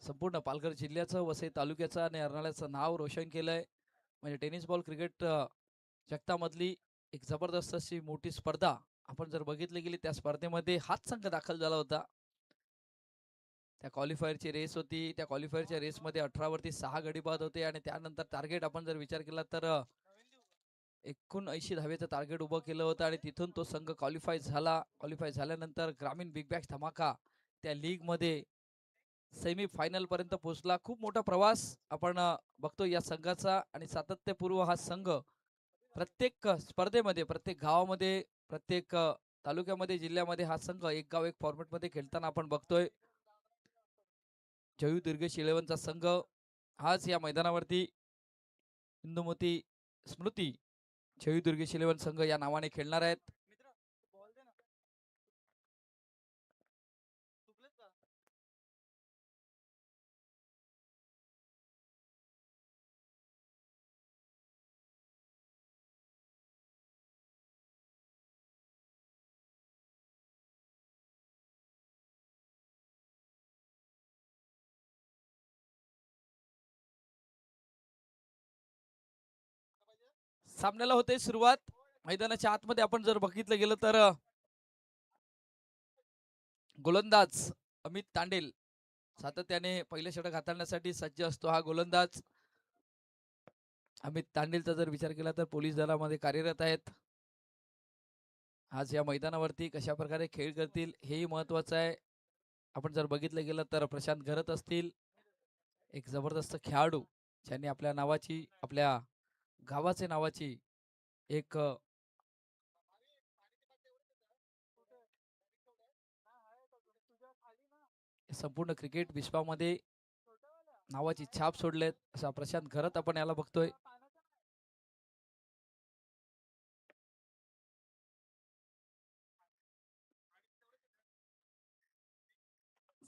संपूर्ण पालघर जिल्ह्याचं, वसई तालुक्याचं आणि अर्नाळ्याचं नाव रोशन केलंय. म्हणजे टेनिस बॉल क्रिकेट जगतामधली एक जबरदस्त अशी मोठी स्पर्धा आपण जर बघितली गेली, त्या स्पर्धेमध्ये हाच संघ दाखल झाला होता. त्या क्वालिफायरची रेस होती. त्या क्वालिफायरच्या रेसमध्ये 18 वरती 6 गडी बाद होते आणि त्यानंतर टार्गेट आपण जर विचार केला तर 79 धावेचं टार्गेट उभं केलं होतं आणि तिथून तो संघ क्वालिफाय झाला. क्वालिफाय झाल्यानंतर ग्रामीण बिग बॅश धमाका त्या लीगमध्ये सेमी फायनल पर्यंत पोहोचला. खूप मोठा प्रवास आपण बघतो या संघाचा आणि सातत्यपूर्व हा संघ प्रत्येक स्पर्धेमध्ये, प्रत्येक गावामध्ये, प्रत्येक तालुक्यामध्ये, जिल्ह्यामध्ये हा संघ एक गाव एक फॉर्मॅटमध्ये खेळताना आपण बघतोय. जयू दुर्गेश इलेव्हनचा संघ आज या मैदानावरती इंदुमती स्मृती जयू दुर्गेश इलेव्हन संघ या नावाने खेळणार आहेत. सामन्याला होते सुरुवात. मैदानाच्या आतमध्ये आपण जर बघितलं गेलं तर गोलंदाज अमित तांडेल सातत्याने पहिले षटक हाताळण्यासाठी सज्ज असतो. हा गोलंदाज अमित तांडेलचा जर विचार केला तर पोलीस दलामध्ये कार्यरत आहेत. आज या मैदानावरती कशा प्रकारे खेळ करतील हेही महत्वाचं आहे. आपण जर बघितलं गेलं तर प्रशांत घरत असतील, एक जबरदस्त खेळाडू ज्यांनी आपल्या नावाची, आपल्या गावाचे नावाची एक संपूर्ण क्रिकेट विश्वामध्ये नावाची छाप सोडलेत असा प्रशांत घरत आपण याला बघतोय.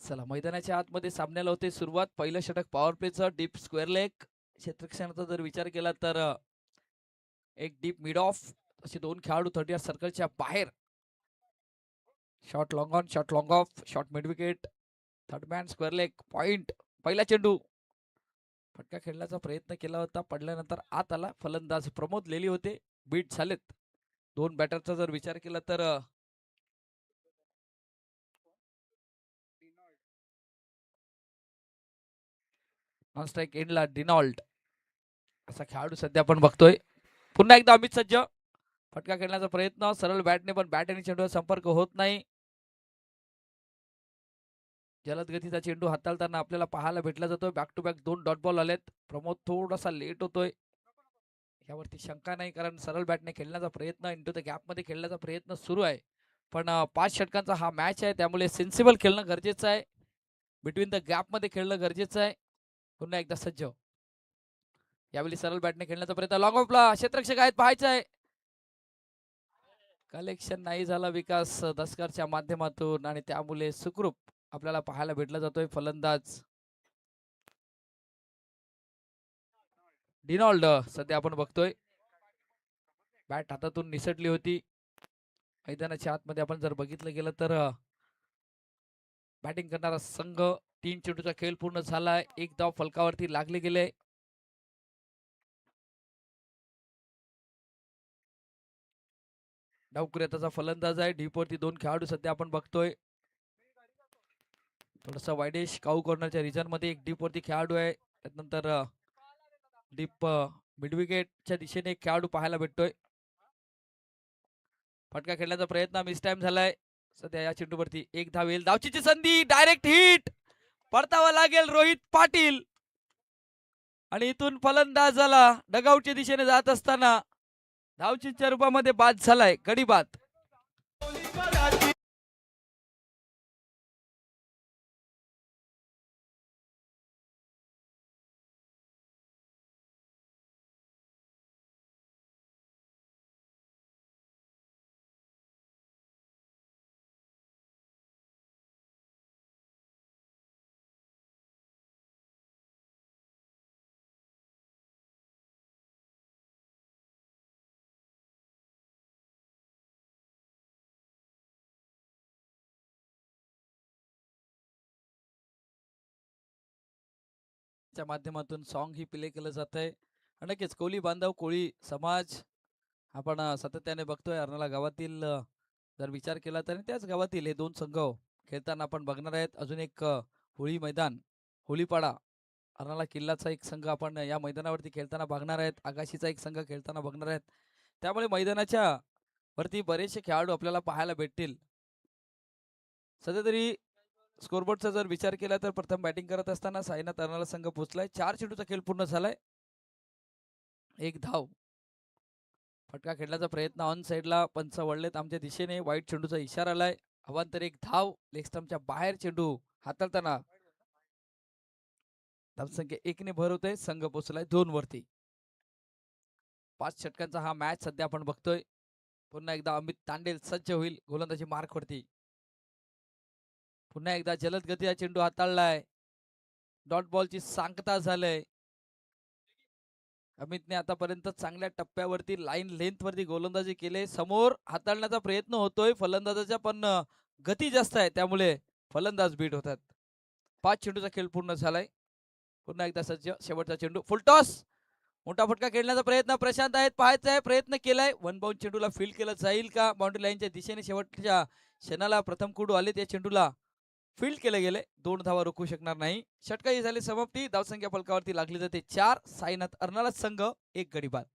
चला मैदानाच्या आतमध्ये सामन्याला होते सुरुवात. पहिलं षटक पॉवर प्लेचं डीप स्क्वेअर लेग क्षेत्ररक्षणाचा जर विचार केला तर एक डीप मिड ऑफ असे दोन खेळाडू 30 सर्कलच्या बाहेर. Shot long on, shot long of, shot mid wicket, third man square leg point. पहिला चेंडू फटका खेळण्याचा प्रयत्न केला होता, पडल्यानंतर आत आला. फलंदाज प्रमोद लेली होते, बीट झालेत. दोन बॅटरचा जर विचार केला तर नॉन स्ट्राईक एंडला डिनॉल्ड असा खेळाडू सध्या आपण बघतोय. पुन्हा एकदा अमित सज्ज फटका खेळण्याचा प्रयत्न, सरळ बॅटने पण बॅट आणि चेंडूवर संपर्क होत नाही. जलद गतीचा चेंडू हाताळताना आपल्याला पाहायला भेटला जातोय. बॅक टू बॅक दोन डॉट बॉल आलेत. प्रमोद थोडासा लेट होतोय, यावरती शंका नाही, कारण सरळ बॅटने खेळण्याचा प्रयत्न, इंटू द गॅप मध्ये खेळण्याचा प्रयत्न सुरू आहे. पण 5 षटकांचा हा मॅच आहे, त्यामुळे सेन्सिबल खेळणं गरजेचं आहे. बिटवीन द गॅप मध्ये खेळणं गरजेचं आहे. पुन्हा एकदा सज्ज, यावेळी सरळ बॅटने खेळण्याचा प्रयत्न, लॉंग ऑफला क्षेत्ररक्षक आहेत, पाहायचं आहे. कलेक्शन नाही झाला विकास दसकरच्या माध्यमातून आणि त्यामुळे सुखरूप आपल्याला पाहायला भेटला जातोय. फलंदाज डिनॉल्ड सध्या आपण बघतोय, बॅट हातातून निसटली होती. मैदानाच्या आतमध्ये आपण जर बघितलं गेलं तर बॅटिंग करणारा संघ, 3 चेंडूचा खेळ पूर्ण झालाय. एक धाव फलकावरती लागले गेले. डावकुऱ्याचा फलंदाज आहे. डीपवरती दोन खेळाडू सध्या आपण बघतोय. थोडासा वायडेश काऊ कॉर्नरच्या रिजन मध्ये एक डीप वरती खेळाडू आहे. त्यानंतर डीप मिड विकेटच्या दिशेने एक खेळाडू पाहायला भेटतोय. फटका खेळण्याचा प्रयत्न मिस टाइम झालाय. सध्या या चेंडूवरती एक धाव येईल. धावचीची संधी, डायरेक्ट हिट, परतावा लागेल रोहित पाटील. आणि इथून फलंदाजाला डगआउटच्या दिशेने जात असताना धावचीच्या रूपामध्ये बाद झालाय, गडी बाद. च्या माध्यमातून सॉन्ग ही प्ले केलं जात आहे. नक्कीच कोळी बांधव कोळी समाज आपण सातत्याने बघतोय अर्नाळा गावातील जर विचार केला तर त्याच गावातील हे दोन संघ खेळताना आपण बघणार आहेत. अजून एक होळी मैदान होळीपाडा अर्नाळा किल्लाचा एक संघ आपण या मैदानावरती खेळताना बघणार आहेत. आगाशीचा एक संघ खेळताना बघणार आहेत. त्यामुळे मैदानाच्या वरती बरेचसे खेळाडू आपल्याला पाहायला भेटतील. सध्या तरी स्कोरबोर्डचा जर विचार केला तर प्रथम बॅटिंग करत असताना साईनाथ अर्नाळा संघ पोहोचलाय. 4 चेंडूचा खेळ पूर्ण झालाय. एक धाव. फटका खेळण्याचा प्रयत्न ऑन साइडला पंच वळलेत आमच्या दिशेने. वाईट चेंडूचा इशारा आलाय. अवांतर एक धाव. लेग स्टंपच्या बाहेर चेंडू हाताळताना धावसंख्या 1 ने भर होते. संघ पोहोचलाय 2 वरती. 5 षटकांचा हा मॅच सध्या आपण बघतोय. पुन्हा एकदा अमित तांडेल सज्ज होईल गोलंदाजी मार्क वरती. पुन्हा एकदा जलद गतीचा चेंडू हाताळलाय. डॉट बॉलची सांगता झालंय. अमितने आतापर्यंत चांगल्या टप्प्यावरती लाईन लेंथ वरती गोलंदाजी केले. समोर हाताळण्याचा प्रयत्न होतोय फलंदाजाच्या पण गती जास्त आहे त्यामुळे फलंदाज बीट होतात. 5 चेंडूचा खेळ पूर्ण झालाय. पुन्हा एकदा सज्ज. शेवटचा चेंडू फुलटॉस. मोठा फटका खेळण्याचा प्रयत्न प्रशांत आहेत पाहायचा आहे. प्रयत्न केलाय. वन बाउंड चेंडूला फील्ड केलं जाईल का? बाउंड्री लाईनच्या दिशेने शेवटच्या क्षणाला प्रथम कुडू आले. त्या चेंडूला फील्ड केले गेले. 2 धावा रोखू शकणार नाही. षटकाही झाली समाप्ती. धावसंख्या फलकावरती लागली जाते 4. साईनाथ अर्नाळा संघ 1 गडी बाद.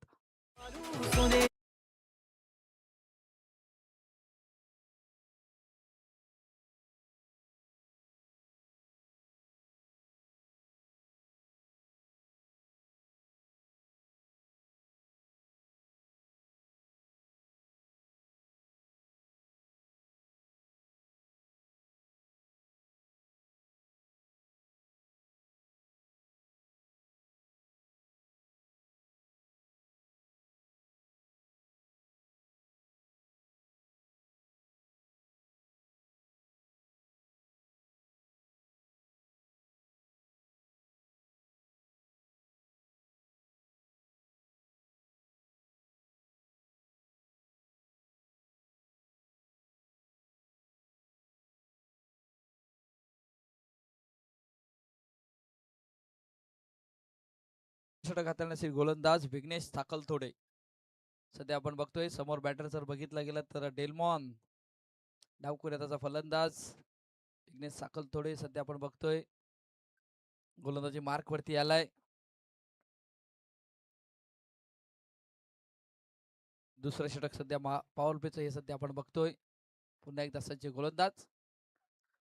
षटक हाताळण्याचे गोलंदाज विघ्नेश साकलथोडे. सध्या आपण बघतोय समोर बॅटर जर बघितला गेला तर डेलमॉन डावखुऱ्याचा फलंदाज विघ्नेश साकलथोडे सध्या आपण बघतोय गोलंदाजी मार्क वरती आलाय. दुसरं षटक सध्या पॉवर प्लेचं हे सध्या आपण बघतोय. पुन्हा एकदा सज्ज गोलंदाज.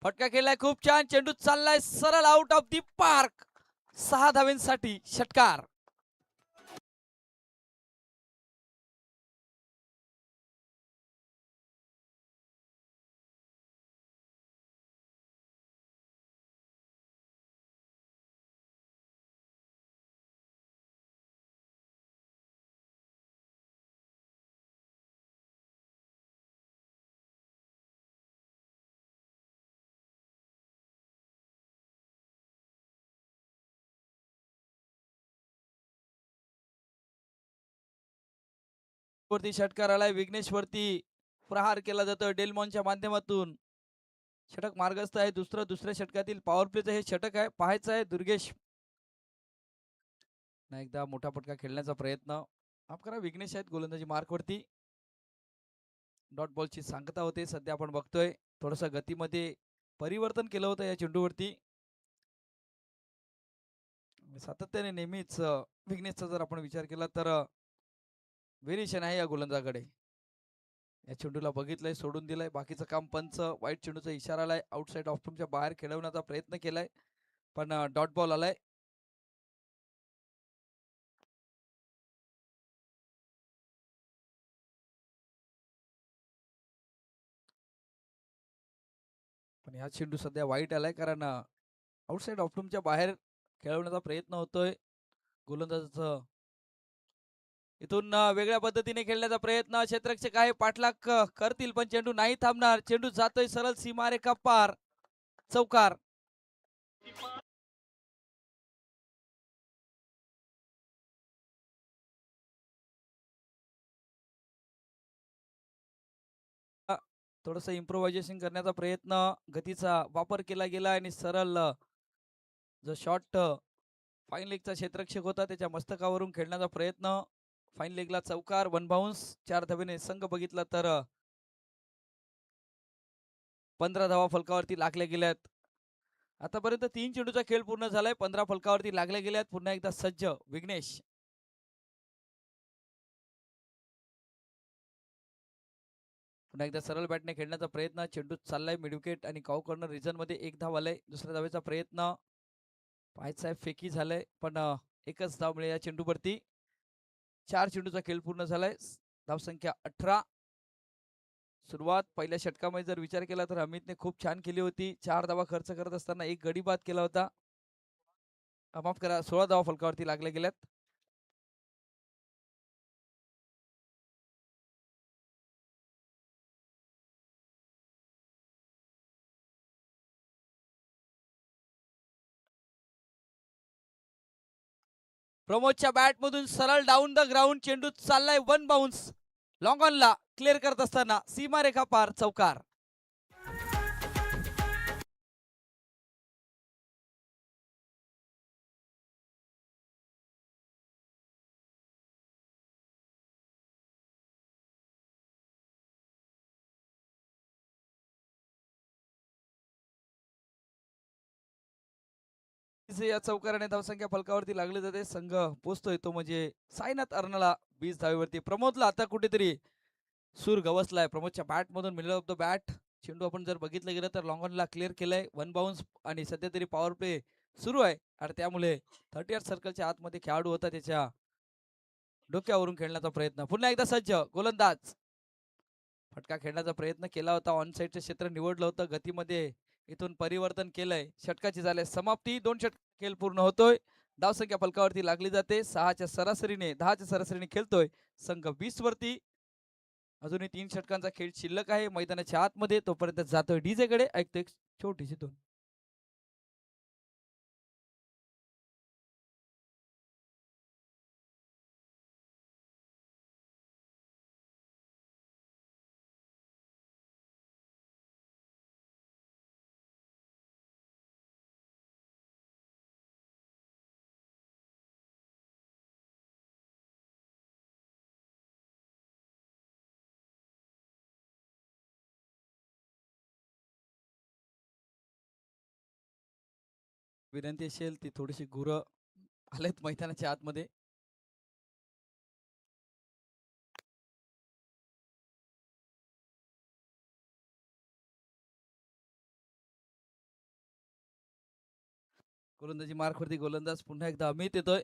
फटका केलाय खूप छान. चेंडू चाललाय सरळ आउट ऑफ दी पार्क. 6 धावेंसाठी षटकार. वरती षटकार आलाय. विघ्नेश वरती प्रहार केला जातोय डेलमॉनच्या माध्यमातून. षटक मार्गस्थ आहे. दुसऱ्या षटकातील पॉवर प्लेचं हे षटक आहे. पाहायचं आहे दुर्गेश. एकदा मोठा फटका खेळण्याचा प्रयत्न. माफ करा विघ्नेश आहेत गोलंदाजी मार्क वरती. डॉट बॉलची सांगता होते. सध्या आपण बघतोय थोडस गतीमध्ये परिवर्तन केलं होतं या चेंडूवरती. सातत्याने नेहमीच विघ्नेशचा जर आपण विचार केला तर व्हेरिएशन आहे या गोलंदाजाकडे. या चेंडूला बघितलंय सोडून दिलंय. बाकीचं काम पंच. वाईट चेंडूचा इशारा आलाय. आउटसाइड ऑफ स्टंपच्या बाहेर खेळवण्याचा प्रयत्न केलाय पण डॉट बॉल आलाय. पण हा चेंडू सध्या वाईट आलाय कारण आउटसाइड ऑफ स्टंपच्या बाहेर खेळवण्याचा प्रयत्न होतोय गोलंदाजाचं. इथून वेगळ्या पद्धतीने खेळण्याचा प्रयत्न. क्षेत्ररक्षक आहे पाठलाग करतील पण चेंडू नाही थांबणार. चेंडू जातोय सरळ सीमारेखा पार. चौकार. थोडस इम्प्रोव्हायझेशन करण्याचा प्रयत्न. गतीचा वापर केला गेला आणि सरळ जो शॉट फाईन लेगचा क्षेत्ररक्षक होता, त्याच्या मस्तकावरून खेळण्याचा प्रयत्न. फाईन लेगला चौकार, 1 बाउन्स. 4 धावेने संघ बघितला तर 15 धावा फलकावरती लागल्या गेल्यात. आतापर्यंत 3 चेंडूचा खेळ पूर्ण झालाय, 15 फलकावरती लागल्या गेल्यात. पुन्हा एकदा सज्ज विघ्नेश. पुन्हा एकदा सरळ बॅटने खेळण्याचा प्रयत्न. चेंडू चाललाय मिड विकेट आणि काउ कॉर्नर रिजन मध्ये. 1 धाव आलाय. दुसऱ्या धावेचा प्रयत्न. पायसाहेब फेकी झालंय पण एकच धाव मिळेल या चेंडूवरती. 4 चेंडूचा खेळ पूर्ण झालाय. धावसंख्या 18. सुरुवात पहिल्या षटकामध्ये जर विचार केला तर अमितने खूप छान केली होती. 4 धावा खर्च करत असताना एक गडी बाद केला होता. माफ करा, 16 धावा फलकावरती लागल्या गेल्यात. प्रमोदच्या बॅट मधून सरळ डाऊन द ग्राउंड चेंडू चाललाय 1 बाउन्स. लॉंग ऑनला क्लिअर करत असताना सीमारेखा पार चौकार. या चौकाराने धावसंख्या फलकावरती लागली जाते. संघ पोचतोय तो म्हणजे साईनाथ अर्नला 20 धावेवरती. प्रमोदला आता कुठेतरी सूर गवसलाय. प्रमोदच्या बॅट मधून मिडल ऑफ द बॅट चेंडू आपण जर बघितलं गेलं तर लॉंग ऑनला क्लिअर केलंय 1 बाउन्स. आणि सध्या तरी पॉवर प्ले सुरू आहे आणि त्यामुळे 38 सर्कलच्या आतमध्ये खेळाडू होता, त्याच्या डोक्यावरून खेळण्याचा प्रयत्न. पुन्हा एकदा सज्ज गोलंदाज. फटका खेळण्याचा प्रयत्न केला होता. ऑन साईडचं क्षेत्र निवडलं होतं. गतीमध्ये इथून परिवर्तन केलंय. षटकाची झाले समाप्ती. 2 षटक खेळ पूर्ण होतोय. धावसंख्या फलकावरती लागली जाते. 10च्या सरासरीने खेळतोय संघ 20 वरती. अजूनही 3 षटकांचा खेळ शिल्लक आहे मैदानाच्या आतमध्ये. तोपर्यंत जातोय डीजे कडे. ऐकतो एक छोटीशी दोन. विनंती असेल ती थोडीशी गुरं आलेत मैदानाच्या आतमध्ये. गोलंदाजी मार्कवरती गोलंदाज पुन्हा एकदा अमित येतोय.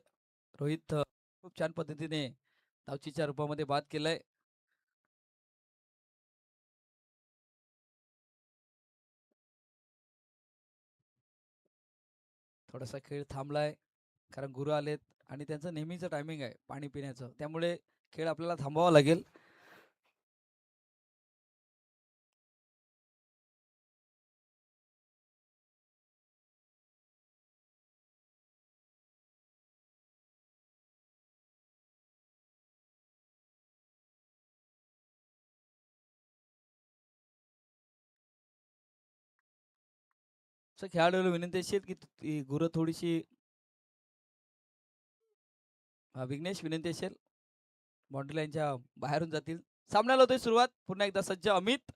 रोहित खूप छान पद्धतीने धावचीच्या रूपामध्ये बाद केलाय. थोडासा खेळ थांबलाय कारण गुरु आलेत आणि त्यांचं नेहमीचं टायमिंग आहे पाणी पिण्याचं, त्यामुळे खेळ आपल्याला थांबवावा लागेल. खेळाडूला विनंती असेल की गुरं थोडीशी विघ्नेश विनंती असेल बाउंड्री लाईनच्या बाहेरून जातील. सामन्याला होतोय सुरुवात. पुन्हा एकदा सज्ज अमित.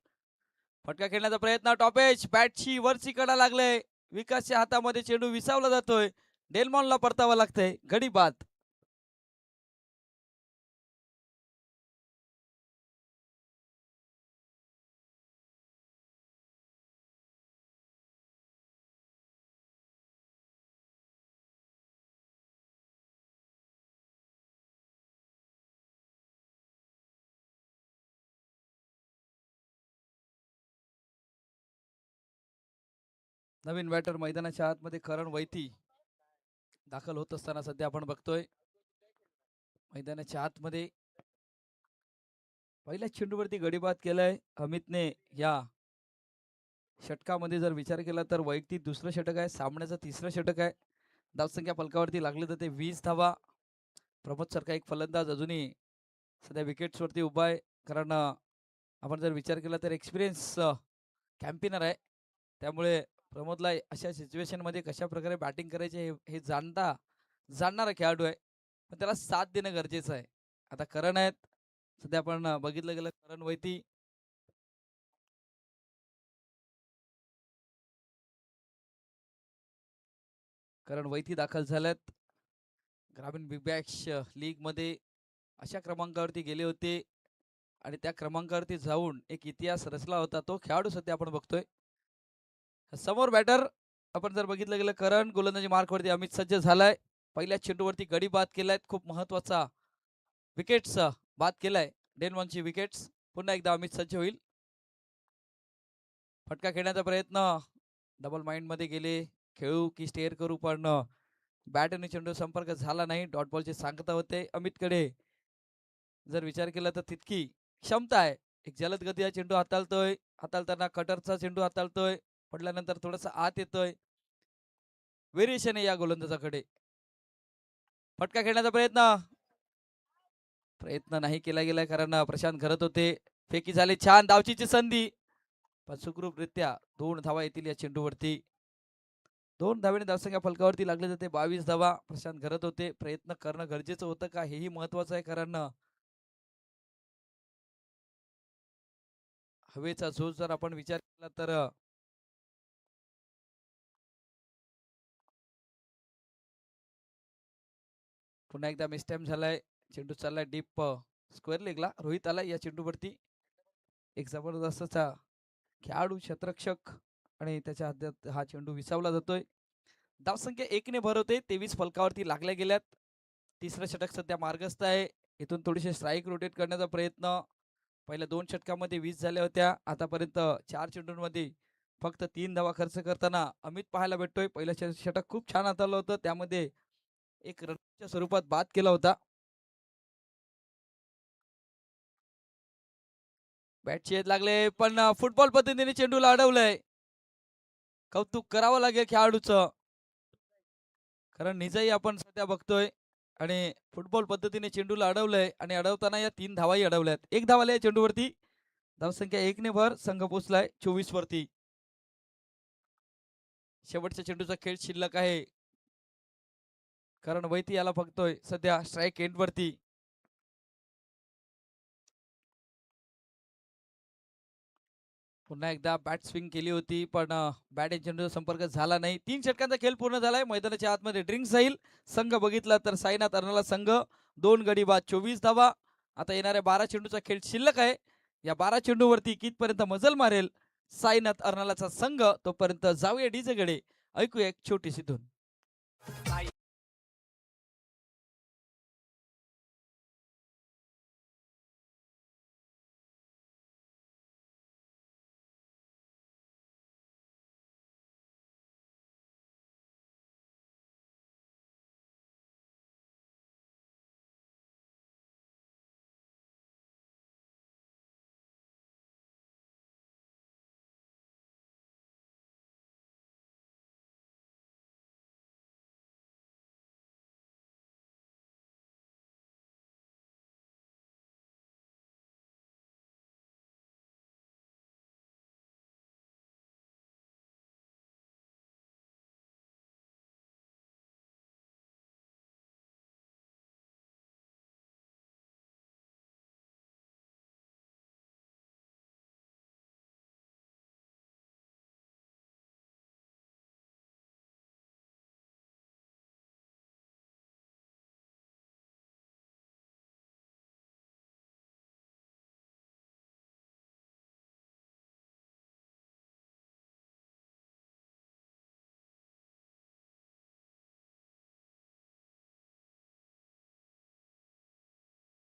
फटका खेळण्याचा प्रयत्न. टॉपेज बॅटची वरची कडा लागले. विकासच्या हातामध्ये चेंडू विसावला जातोय. डेलमॉनला परतावा लागतंय. गडी बाद. नवीन बॅटर मैदानाच्या आतमध्ये करण वैती दाखल होत असताना सध्या आपण बघतोय मैदानाच्या आतमध्ये पहिल्या चेंडूवरती गडीबाद केलाय अमितने. या षटकामध्ये जर विचार केला तर वैयक्तिक दुसरं षटक आहे, सामन्याचं तिसरं षटक आहे. धावसंख्या फलकावरती लागली जाते 20 धावा. प्रमोद सारखा एक फलंदाज अजूनही सध्या विकेट्सवरती उभा आहे, कारण आपण जर विचार केला तर एक्सपिरियन्स कॅम्पिनर आहे. त्यामुळे प्रमोदला अशा सिच्युएशनमध्ये कशा प्रकारे बॅटिंग करायचे हे जाणता जाणणारा खेळाडू आहे. पण त्याला साथ देणं गरजेचं आहे. आता करण आहेत. सध्या आपण बघितलं गेलं करण वैती. करण वैती दाखल झाल्यात. ग्रामीण बिग बॅश लीगमध्ये अशा क्रमांकावरती गेले होते आणि त्या क्रमांकावरती जाऊन एक इतिहास रचला होता. तो खेळाडू सध्या आपण बघतोय. समोर बॅटर आपण जर बघितलं गेलं करण गोलंदाजी मार्कवरती अमित सज्ज झालाय. पहिल्या चेंडूवरती गडी बाद केलाय. खूप महत्वाचा विकेट्स बाद केलाय. Ten wickets. पुन्हा एकदा अमित सज्ज होईल. फटका खेळण्याचा प्रयत्न डबल माइंड मध्ये गेले. खेळू की स्टेअर करू पण बॅट आणि चेंडू संपर्क झाला नाही. डॉट बॉलचे सांगता होते अमितकडे. जर विचार केला तर तितकी क्षमता आहे. एक जलद गती चेंडू हाताळतोय. हाताळताना कटरचा चेंडू हाताळतोय. पडल्यानंतर थोडासा आत येतोय. व्हेरिएशन आहे या गोलंदाजाकडे. फटका खेळण्याचा प्रयत्न प्रयत्न नाही केला गेला कारण प्रशांत घरत होते. फेकी झाली छान धावचीची संधी पण सुखरूपरित्या 2 धावा येतील या चेंडूवरती. 2 धावेने धावसंख्या फलकावरती लागले जाते. 22 धावा प्रशांत घरत होते. प्रयत्न करणं गरजेचं होतं का हेही महत्वाचं आहे कारण हवेचा झोज जर आपण विचार केला तर पुन्हा एकदा मिसटाइम झालाय. चेंडू चाललाय डीप स्क्वेअर लेगला. रोहित आलाय या चेंडूवरती. एक जबरदस्त खेळाडू क्षेत्ररक्षक आणि त्याच्या हातात हा चेंडू विसावला जातोय. धावसंख्या 1 ने भर होते. 23 फलकावरती लागल्या गेल्यात. तिसरं षटक सध्या मार्गस्थ आहे. इथून थोडीशी स्ट्राईक रोटेट करण्याचा प्रयत्न. पहिल्या 2 षटकामध्ये 20 झाल्या होत्या. आतापर्यंत 4 चेंडूंमध्ये फक्त 3 धावा खर्च करताना अमित पाहायला भेटतोय. पहिलं षटक खूप छान हाताळलं होतं. त्यामध्ये एक रनच्या स्वरूपात बाद केला होता. बॅटचे लागले पण फुटबॉल पद्धतीने चेंडूला अडवलंय. कौतुक करावं लागेल खेळाडूचं. कारण निजाई आपण सध्या बघतोय आणि फुटबॉल पद्धतीने चेंडूला अडवलंय आणि अडवताना या 3 धावाही अडवल्यात. 1 धाव आली चेंडूवरती. धावसंख्या 1 ने भर. संघ पोचलाय 24 वरती. शेवटच्या चेंडूचा खेळ शिल्लक आहे. कारण वैती याला बघतोय सध्या स्ट्राईक एंड वरती. पुन्हा एकदा बॅट स्विंग केली होती पण बॅट आणि चेंडूचा संपर्क झाला नाही. 3 षटकांचा खेळ पूर्ण झालाय. मैदानाच्या आतमध्ये ड्रिंक्स जाईल. संघ बघितला तर साईनाथ अर्नाला संघ 2 गडी बाद 24 धावा. आता येणाऱ्या 12 चेंडूचा खेळ शिल्लक आहे. या 12 चेंडूवरती कितपर्यंत मजल मारेल साईनाथ अर्नालाचा संघ. तोपर्यंत जाऊया डीजेकडे. ऐकूया एक छोटीशी धून.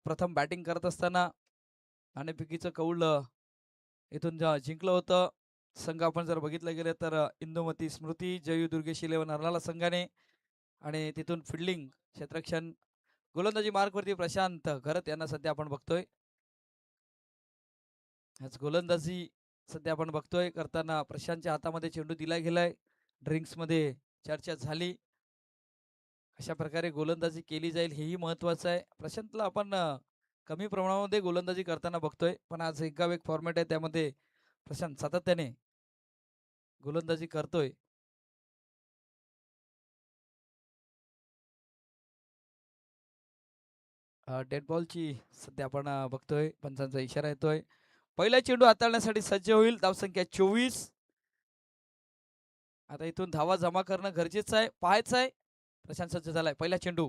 प्रथम बॅटिंग करत असताना नाणेफेकीचं कौल इथून जिंकलं होतं. संघ आपण जर बघितलं गेलं तर इंदुमती स्मृती जयू दुर्गेश 11 अर्नाला संघाने आणि तिथून फिल्डिंग क्षेत्ररक्षण गोलंदाजी मार्कवरती प्रशांत घरत यांना सध्या आपण बघतोय. आज गोलंदाजी सध्या आपण बघतोय करताना प्रशांतच्या हातामध्ये चेंडू दिला गेलाय. ड्रिंक्स मध्ये चर्चा झाली. अशा प्रकारे गोलंदाजी केली जाईल हेही महत्वाचं आहे. प्रशांतला आपण कमी प्रमाणामध्ये गोलंदाजी करताना बघतोय पण आज एक गाव एक फॉर्मॅट आहे त्यामध्ये प्रशांत सातत्याने गोलंदाजी करतोय. डेड बॉलची सध्या आपण बघतोय, पंचांचा इशारा येतोय. पहिला चेंडू हाताळण्यासाठी सज्ज होईल. धावसंख्या 24. आता इथून धावा जमा करणं गरजेचं आहे, पाहायचं आहे. प्रशांत सज्ज झालाय. पहिला चेंडू,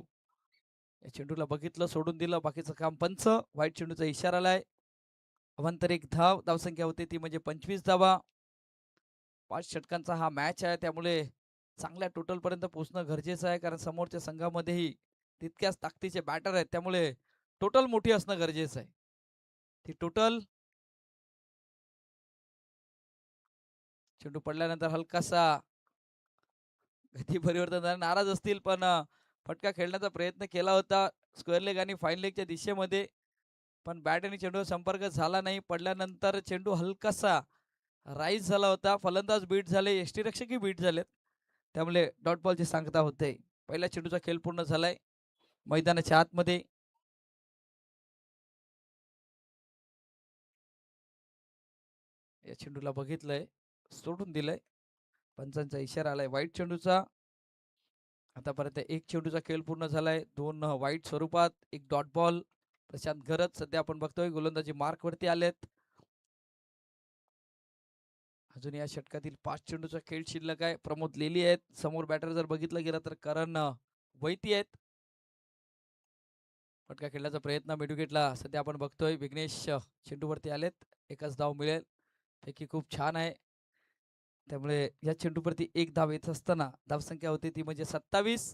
या चेंडूला बघितलं, सोडून दिलं, बाकीचं काम पंच. वाईट चेंडूचा इशारा आलाय. अवांतर एक धाव. धावसंख्या होते ती म्हणजे 25 धावा. 5 षटकांचा हा मॅच आहे, त्यामुळे चांगल्या टोटल पर्यंत पोहोचणं गरजेचं आहे, कारण समोरच्या संघामध्येही तितक्याच ताकदीचे बॅटर आहेत, त्यामुळे टोटल मोठी असणं गरजेचं आहे. ती टोटल, चेंडू पडल्यानंतर हलकासा गती परिवर्तन झालं, नाराज असतील, पण फटका खेळण्याचा प्रयत्न केला होता स्क्वेअर लेग आणि फाईन लेगच्या दिशेमध्ये, पण बॅट आणि चेंडूवर संपर्क झाला नाही. पडल्यानंतर चेंडू हलकासा राईज झाला होता. फलंदाज बीट झाले, यष्टीरक्षकही बीट झालेत, त्यामुळे डॉट बॉलची सांगता होते. पहिल्या चेंडूचा खेळ पूर्ण झालाय मैदानाच्या आतमध्ये. या चेंडूला बघितलंय, सोडून दिलंय, पंचांचा इशारा आलाय वाईट चेंडूचा. आतापर्यंत एक चेंडूचा खेळ पूर्ण झालाय, 2 वाईट स्वरूपात, एक डॉट बॉल. प्रशांत गरज सध्या आपण बघतोय गोलंदाजी मार्क वरती आलेत. अजून या षटकातील 5 चेंडूचा खेळ शिल्लक आहे. प्रमोद लेली आहेत समोर. बॅटर जर बघितलं गेलं तर करण वैती आहेत. फटका खेळण्याचा प्रयत्न मिडविकेटला सध्या आपण बघतोय. विघ्नेश चेंडूवरती आलेत, एकच धाव मिळेल, पैकी खूप छान आहे. त्यामुळे या चेंडूवरती एक धाव येत असताना धावसंख्या होती ती म्हणजे 27.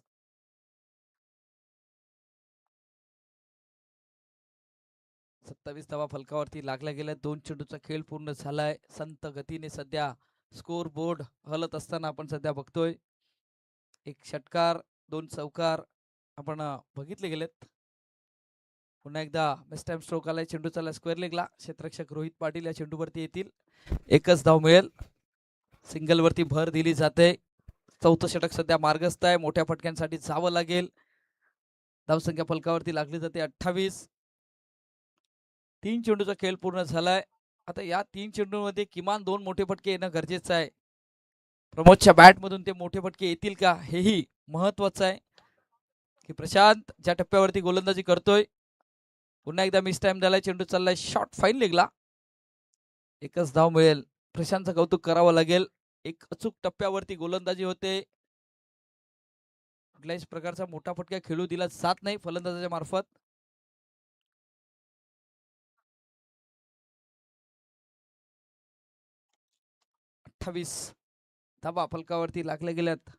27 धावा फलकावरती लागल्या गेल्या. 2 चेंडूचा खेळ पूर्ण झालाय. संत गतीने सध्या स्कोर बोर्ड हलत असताना आपण सध्या बघतोय. एक षटकार, 2 चौकार आपण बघितले गेलेत. पुन्हा एकदा बेस्ट टाइम स्ट्रोक आलाय. चेंडू चालला स्क्वेअर लेगला. क्षेत्ररक्षक रोहित पाटील या चेंडूवरती येतील, एकच धाव मिळेल. सिंगल वरती भर दिली जाते. चौथं षटक सध्या मार्गस्थ आहे, मोठ्या फटक्यांसाठी जावं लागेल. धावसंख्या फलकावरती लागली जाते 28. 3 चेंडूचा खेळ पूर्ण झालाय. आता या 3 चेंडूंमध्ये किमान 2 मोठे फटके येणं गरजेचं आहे. प्रमोदच्या बॅटमधून ते मोठे फटके येतील का, हेही महत्वाचं आहे. की प्रशांत ज्या टप्प्यावरती गोलंदाजी करतोय, पुन्हा एकदा मिस टाइम झालाय. चेंडू चाललाय शॉर्ट फाईन लेगला, एकच धाव मिळेल. प्रशांतचं कौतुक करावं लागेल. एक अचूक टप्प्यावरती गोलंदाजी होते. कुठल्याही प्रकारचा मोठा फटका खेळू दिला जात नाही फलंदाजाच्या मार्फत. 28 धावा फलकावरती लागल्या गेल्यात.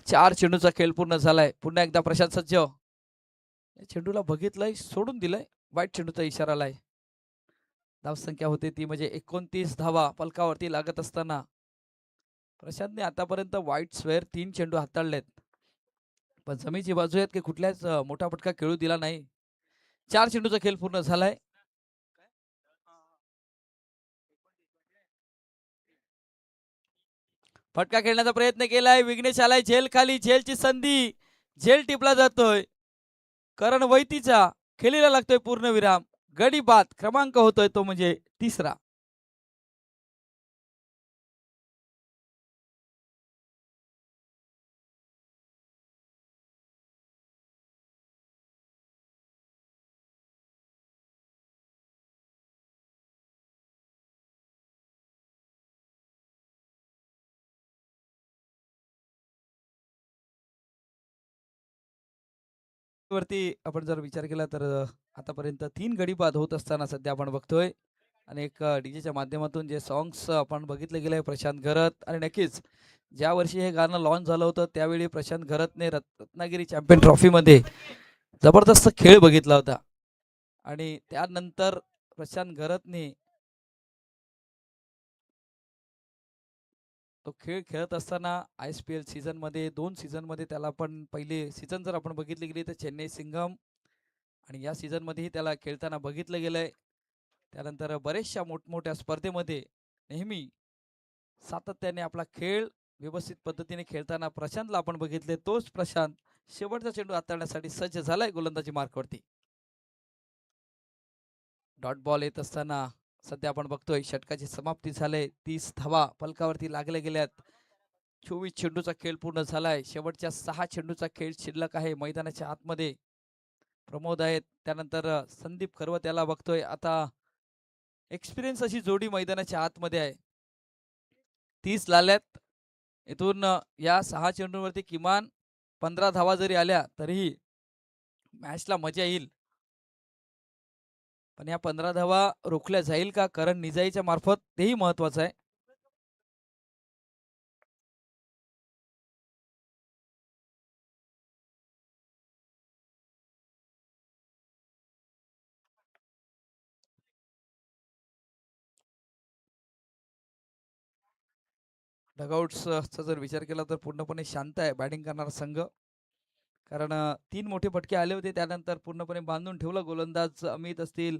4 चेंडूचा खेळ पूर्ण झालाय. पुन्हा एकदा प्रशांत सज्ज. चेंडूला बघितलंय, सोडून दिलंय, वाईट चेंडूचा इशारा आलाय. धावसंख्या होते ती म्हणजे 29 धावा फलकावरती लागत असताना प्रशांतने आतापर्यंत वाईट स्क्वेअर 3 चेंडू हाताळलेत, पण जमीची बाजू आहेत की कुठल्याच मोठा फटका खेळू दिला नाही. 4 चेंडूचा खेळ पूर्ण झालाय. फटका खेळण्याचा प्रयत्न केलाय. विघ्नेश आलाय झेल खाली. झेलची संधी, झेल टिपला जातोय. करण वैतीचा खेळीला लागतोय पूर्णविराम. गडी बाद क्रमांक होतोय तो म्हणजे 3रा. वरती आपण जर विचार केला तर आतापर्यंत 3 गडी बाद होत असताना सध्या आपण बघतोय. आणि एक डीजेच्या माध्यमातून जे सॉंग्स आपण बघितले गेले प्रशांत घरत, आणि नक्कीच ज्या वर्षी हे गाणं लॉन्च झालं होतं त्यावेळी प्रशांत घरतने रत्नागिरी चॅम्पियन ट्रॉफीमध्ये जबरदस्त खेळ बघितला होता. आणि त्यानंतर प्रशांत घरतने तो खेळ खेळत असताना ISPL सीझनमध्ये 2 सीझनमध्ये त्याला पण पहिले सीझन जर आपण बघितली गेली तर चेन्नई सिंघम, आणि या सीझनमध्येही त्याला खेळताना बघितलं गेलंय. त्यानंतर बरेचशा मोठमोठ्या स्पर्धेमध्ये नेहमी सातत्याने आपला खेळ व्यवस्थित पद्धतीने खेळताना प्रशांतला आपण बघितले. तोच प्रशांत शेवटचा चेंडू हाताळण्यासाठी सज्ज झालाय गोलंदाजी मार्कवरती. डॉट बॉल येत असताना सध्या आपण बघतोय षटकाची समाप्ती झाली. 30 धावा फलकावरती लागल्या गेल्यात. 24 चेंडूचा खेळ पूर्ण झालाय. शेवटच्या 6 चेंडूचा खेळ शिल्लक आहे मैदानाच्या आतमध्ये. प्रमोद आहेत, त्यानंतर संदीप खरवत याला बघतोय. आता एक्सपिरियन्स अशी जोडी मैदानाच्या आतमध्ये आहे. 30 लाल्यात. इथून या 6 चेंडूंवरती किमान 15 धावा जरी आल्या तरीही मॅचला मजा येईल. पण या 15 धावा रोखल्या जाईल का करण निजाईच्या मार्फत, तेही महत्वाचं आहे. डगआउट्सचा जर विचार केला तर पूर्णपणे शांत आहे बॅटिंग करणारा संघ. कारण 3 मोठे फटके आले होते, त्यानंतर पूर्णपणे बांधून ठेवलं गोलंदाज अमित असतील,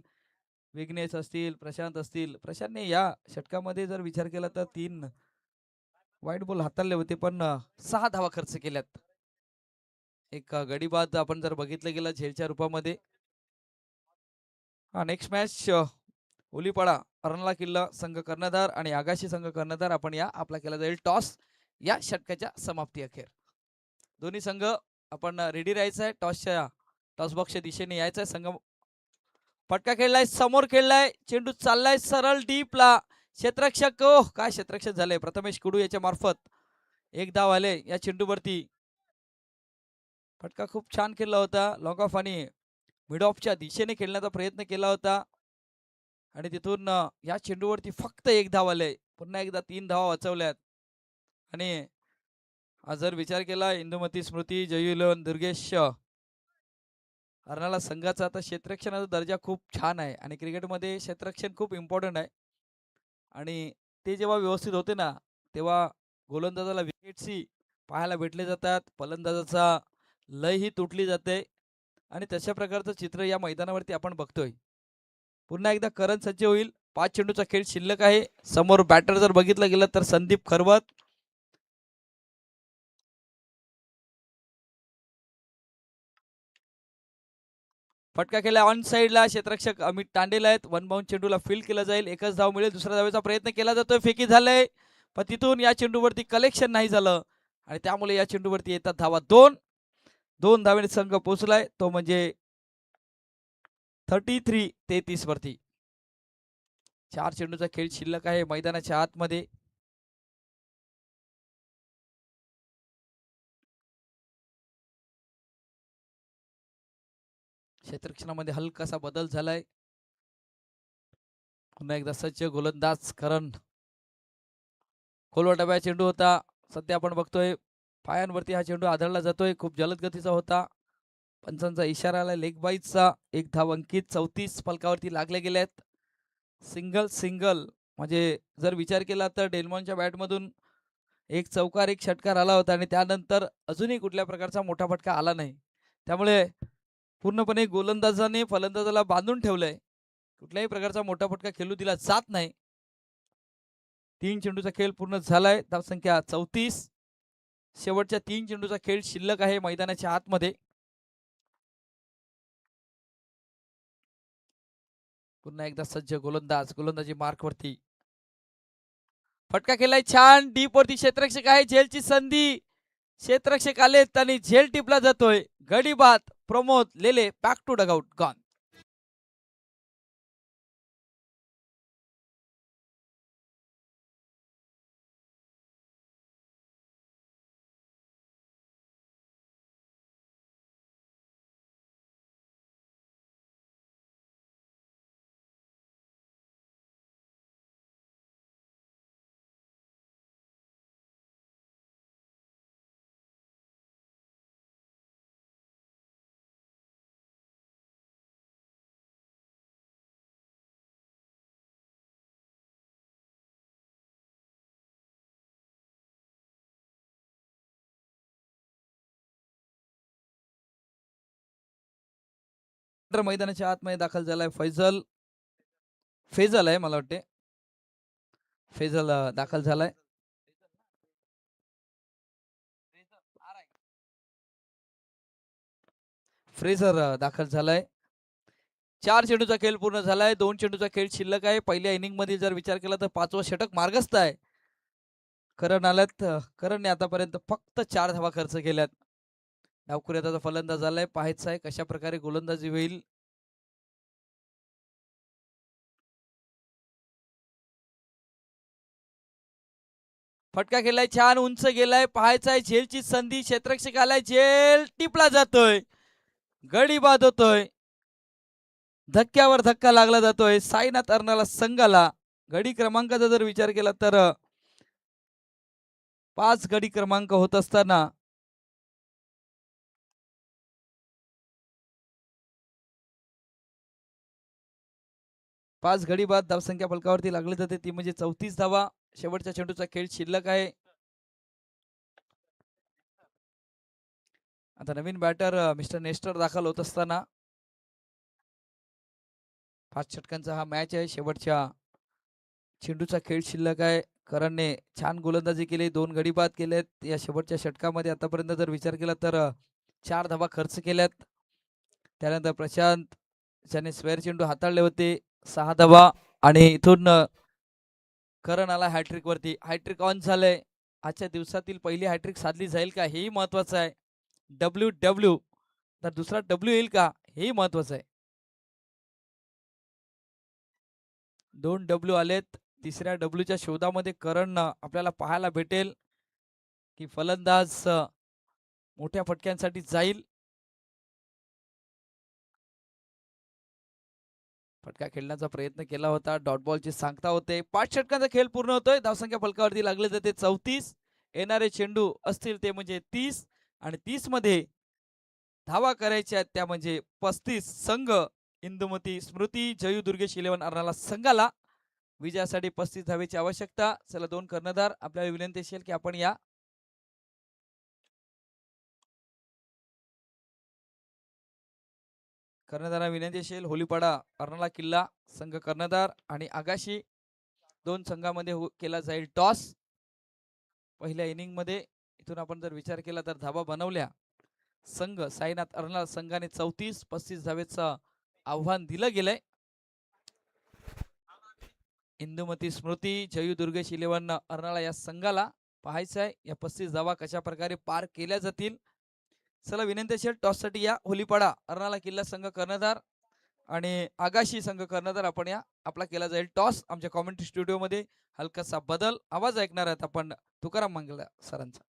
विघ्नेश असतील, प्रशांत असतील. प्रशांतने या षटकामध्ये जर विचार केला तर 3 वाईट बॉल हाताळले होते, पण 6 धावा खर्च केल्यात. एक गडी बाद आपण जर बघितलं गेलं झेलच्या रूपामध्ये. नेक्स्ट मॅच ओलीपाडा अर्नाळा किल्ला संघ कर्णधार आणि आगाशी संघ कर्णधार आपण या आपला केला जाईल टॉस या षटकाच्या समाप्ती अखेर. दोन्ही संघ आपण रेडी राहायचं आहे. टॉस बॉक्सच्या दिशेने यायचं आहे. संघ फटका खेळलाय, समोर खेळलाय, चेंडू चाललाय सरळ डीपला. क्षेत्ररक्षक काय क्षेत्ररक्षक झालंय प्रथमेश कुडू याच्या मार्फत. एक धाव आले या चेंडूवरती. फटका खूप छान खेळला होता. लॉंग ऑफ आणि मिड ऑफच्या दिशेने खेळण्याचा प्रयत्न केला होता आणि तिथून या चेंडूवरती फक्त एक धाव आले. पुन्हा एकदा 3 धावा वाचवल्यात. आणि जर विचार केला इंदुमती स्मृती जयुलन दुर्गेश अर्नाळा संघाचा आता क्षेत्ररक्षणाचा दर्जा खूप छान आहे आणि क्रिकेटमध्ये क्षेत्ररक्षण खूप इम्पॉर्टंट आहे. आणि ते जेव्हा व्यवस्थित होते ना तेव्हा गोलंदाजाला विकेट्सही पाहायला भेटले जातात, फलंदाजाचा लय ही तुटली जाते आणि तशा प्रकारचं चित्र या मैदानावरती आपण बघतोय. पुन्हा एकदा करण सज्ज होईल. 5 चेंडूचा खेळ शिल्लक आहे. समोर बॅटर जर बघितलं गेलं तर संदीप खरवत. फटका केला ऑन साईडला. क्षेत्ररक्षक अमित तांडेल आहेत. वन बाउंड चेंडूला फील्ड केलं जाईल. एकच धाव मिळेल. दुसऱ्या धावेचा प्रयत्न केला जातोय. फेकी झालंय पण तिथून या चेंडूवरती कलेक्शन नाही झालं आणि त्यामुळे या चेंडूवरती येतात धावा 2 धावेने संघ पोहोचलाय तो म्हणजे 33-33 वरती. 4 चेंडूचा खेळ शिल्लक आहे मैदानाच्या आतमध्ये. क्षेत्ररक्षणामध्ये हलकासा बदल झालाय. पुन्हा एकदा सज्ज गोलंदाज करण. खोलवा डब्या चेंडू होता. सध्या आपण बघतोय पायांवरती हा चेंडू आदळला जातोय. खूप जलद गतीचा होता. पंचांचा इशारा आला लेग बाईचा. एक धाव अंकित. 34 फलकावरती लागले गेलेत. सिंगल म्हणजे जर विचार केला तर डेल्मॉनच्या बॅटमधून एक चौकार एक षटकार आला होता आणि त्यानंतर अजूनही कुठल्या प्रकारचा मोठा फटका आला नाही. त्यामुळे पूर्णपणे गोलंदाजाने फलंदाजाला बांधून ठेवलंय. कुठल्याही प्रकारचा मोठा फटका खेळू दिला जात नाही. 3 चेंडूचा खेळ पूर्ण झालाय. धावसंख्या 34. शेवटच्या 3 चेंडूचा खेळ शिल्लक आहे मैदानाच्या आतमध्ये. पुन्हा एकदा सज्ज गोलंदाजी मार्कवरती. फटका केलाय छान डीप वरती. क्षेत्ररक्षक आहे. झेलची संधी. क्षेत्ररक्षक आलेत आणि झेल टिपला जातोय. गडी बाद. प्रमोद लेले बॅक टू डगआउट गॉन. मैदानाच्या आतमध्ये दाखल झालाय फेजल आहे मला वाटते. फेजल दाखल झालाय. फ्रेझर दाखल झालाय. 4 चेंडूचा खेळ पूर्ण झालाय. 2 चेंडूचा खेळ शिल्लक आहे. पहिल्या इनिंग मध्ये जर विचार केला तर 5वं षटक मार्गस्थ आहे. करण आल्यात. करणने आतापर्यंत फक्त 4 धावा खर्च केल्यात. डावखुऱ्याचा फलंदाज आलाय, पाहायचं आहे कशा प्रकारे गोलंदाजी होईल. फटका केलाय, छान उंच गेलाय, पाहायचा झेलची संधी, क्षेत्ररक्षक आलाय, झेल टिपला जातोय, गडी बाद होतोय, धक्क्यावर धक्का लागला जातोय साईनाथ अर्नाला संघाला. गडी क्रमांकाचा जर विचार केला तर 5 गडी क्रमांक होत असताना पाच गडी बाद धावसंख्या फलकावरती लागली जाते, ती म्हणजे 34 धावा. शेवटच्या चेंडूचा खेळ शिल्लक आहे. आता नवीन बॅटर मिस्टर नेस्टर दाखल होत असताना 5 षटकांचा हा मॅच आहे. शेवटच्या चेंडूचा खेळ शिल्लक आहे. करणने छान गोलंदाजी केली, 2 गडी बाद केलेत या शेवटच्या षटकामध्ये. आतापर्यंत जर विचार केला तर 4 धावा खर्च केल्यात. त्यानंतर प्रशांत ज्याने स्क्वेअर चेंडू हाताळले होते 6 धावा, आणि इथून करण आला हॅट्रिक वरती. हॅट्रिक ऑन झालंय. आजच्या दिवसातील पहिली हॅट्रिक साधली जाईल का हेही महत्वाचं आहे. डब्ल्यू तर दुसरा डब्ल्यू येईल का हेही महत्वाचं आहे. 2 डब्ल्यू आलेत. तिसऱ्या डब्ल्यूच्या शोधामध्ये करण आपल्याला पाहायला भेटेल की फलंदाज मोठ्या फटक्यांसाठी जाईल. फटका खेळण्याचा प्रयत्न केला होता, डॉट बॉलची सांगता होते. 5 षटकांचा खेळ पूर्ण होतोय. धावसंख्या फलकावरती लागले जाते 34. येणारे चेंडू असतील ते म्हणजे 30, आणि 30 मध्ये धावा करायच्या आहेत त्या म्हणजे 35. संघ इंदुमती स्मृती जयू दुर्गेश 11 अर्नाला संघाला विजयासाठी 35 धावेची आवश्यकता. चला 2 कर्णधार, आपल्याला विनंती असेल की आपण या. कर्णधारांना विनंती असेल, होलीपाडा अर्नाला किल्ला संघ कर्णधार आणि आगाशी. 2 संघामध्ये केला जाईल टॉस पहिल्या इनिंग मध्ये. इथून आपण जर विचार केला तर धावा बनवल्या संघ साईनाथ अर्नाला संघाने 34-35 धावेचं आव्हान दिलं गेलंय. इंदुमती स्मृती जयू दुर्गेश 11 अर्नाळा या संघाला पाहायचं आहे या 35 धावा कशा प्रकारे पार केल्या जातील. चला विनंती असेल टॉससाठी या. होलीपाडा अर्नाळा किल्ला संघ कर्णधार आणि आगाशी संघ कर्णधार आपण या. आपला केला जाईल टॉस. आमच्या कॉमेंट्री स्टुडिओमध्ये हलकासा बदल, आवाज ऐकणार आहेत आपण तुकाराम मंगला सरांचा.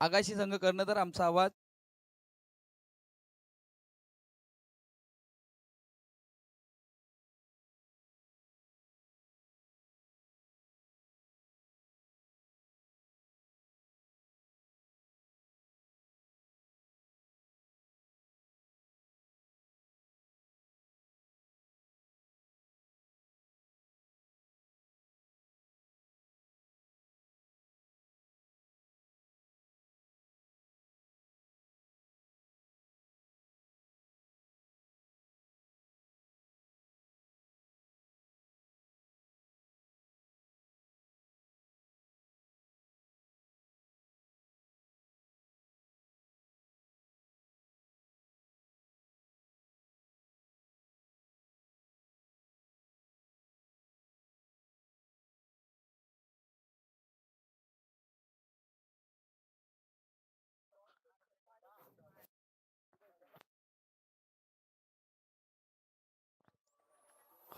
आगाशी संघ कर्णधार आमचा आवाज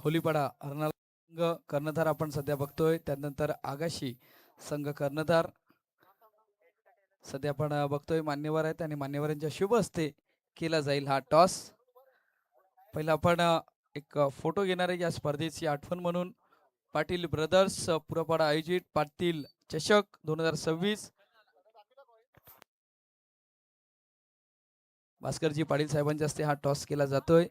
होलीपाडा अर्नाळा संघ कर्णधार आपण सध्या बघतोय. त्यानंतर आगाशी संघ कर्णधार सध्या आपण बघतोय मान्यवर आहेत आणि मान्यवरांच्या शुभ हस्ते केला जाईल हा टॉस. पहिला आपण एक फोटो घेणार आहे या स्पर्धेची आठवण म्हणून. पाटील ब्रदर्स पुरपाडा आयोजित पाटील चषक 2026 भास्करजी पाटील साहेबांच्या हस्ते हा टॉस केला जातोय.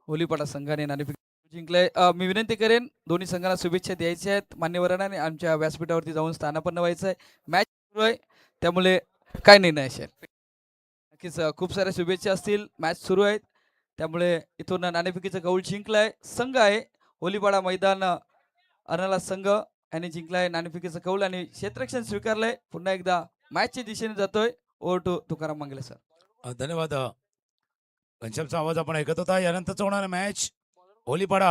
होलीपाडा संघाने नाणेफेक जिंकले. मी विनंती करेन दोन्ही संघांना शुभेच्छा द्यायच्या आहेत मान्यवरांना आणि आमच्या व्यासपीठावरती जाऊन स्थानापन्न व्हायचं आहे. मॅच सुरू आहे त्यामुळे काय निर्णय असेल नक्कीच खूप साऱ्या शुभेच्छा असतील. मॅच सुरू आहेत त्यामुळे इथून नाणेफेकीचं कौल जिंकलाय संघ आहे होलीपाडा मैदान अर्नाळा संघ यांनी जिंकलाय नाणेफेकीचं कौल आणि क्षेत्ररक्षण स्वीकारलंय. पुन्हा एकदा मॅचच्या दिशेने जातोय. ओव्हर टू तुकाराम मंगले सर. धन्यवाद. घनश्यामचा आवाज आपण ऐकत होता. यानंतरच होणार मॅच होलीपाडा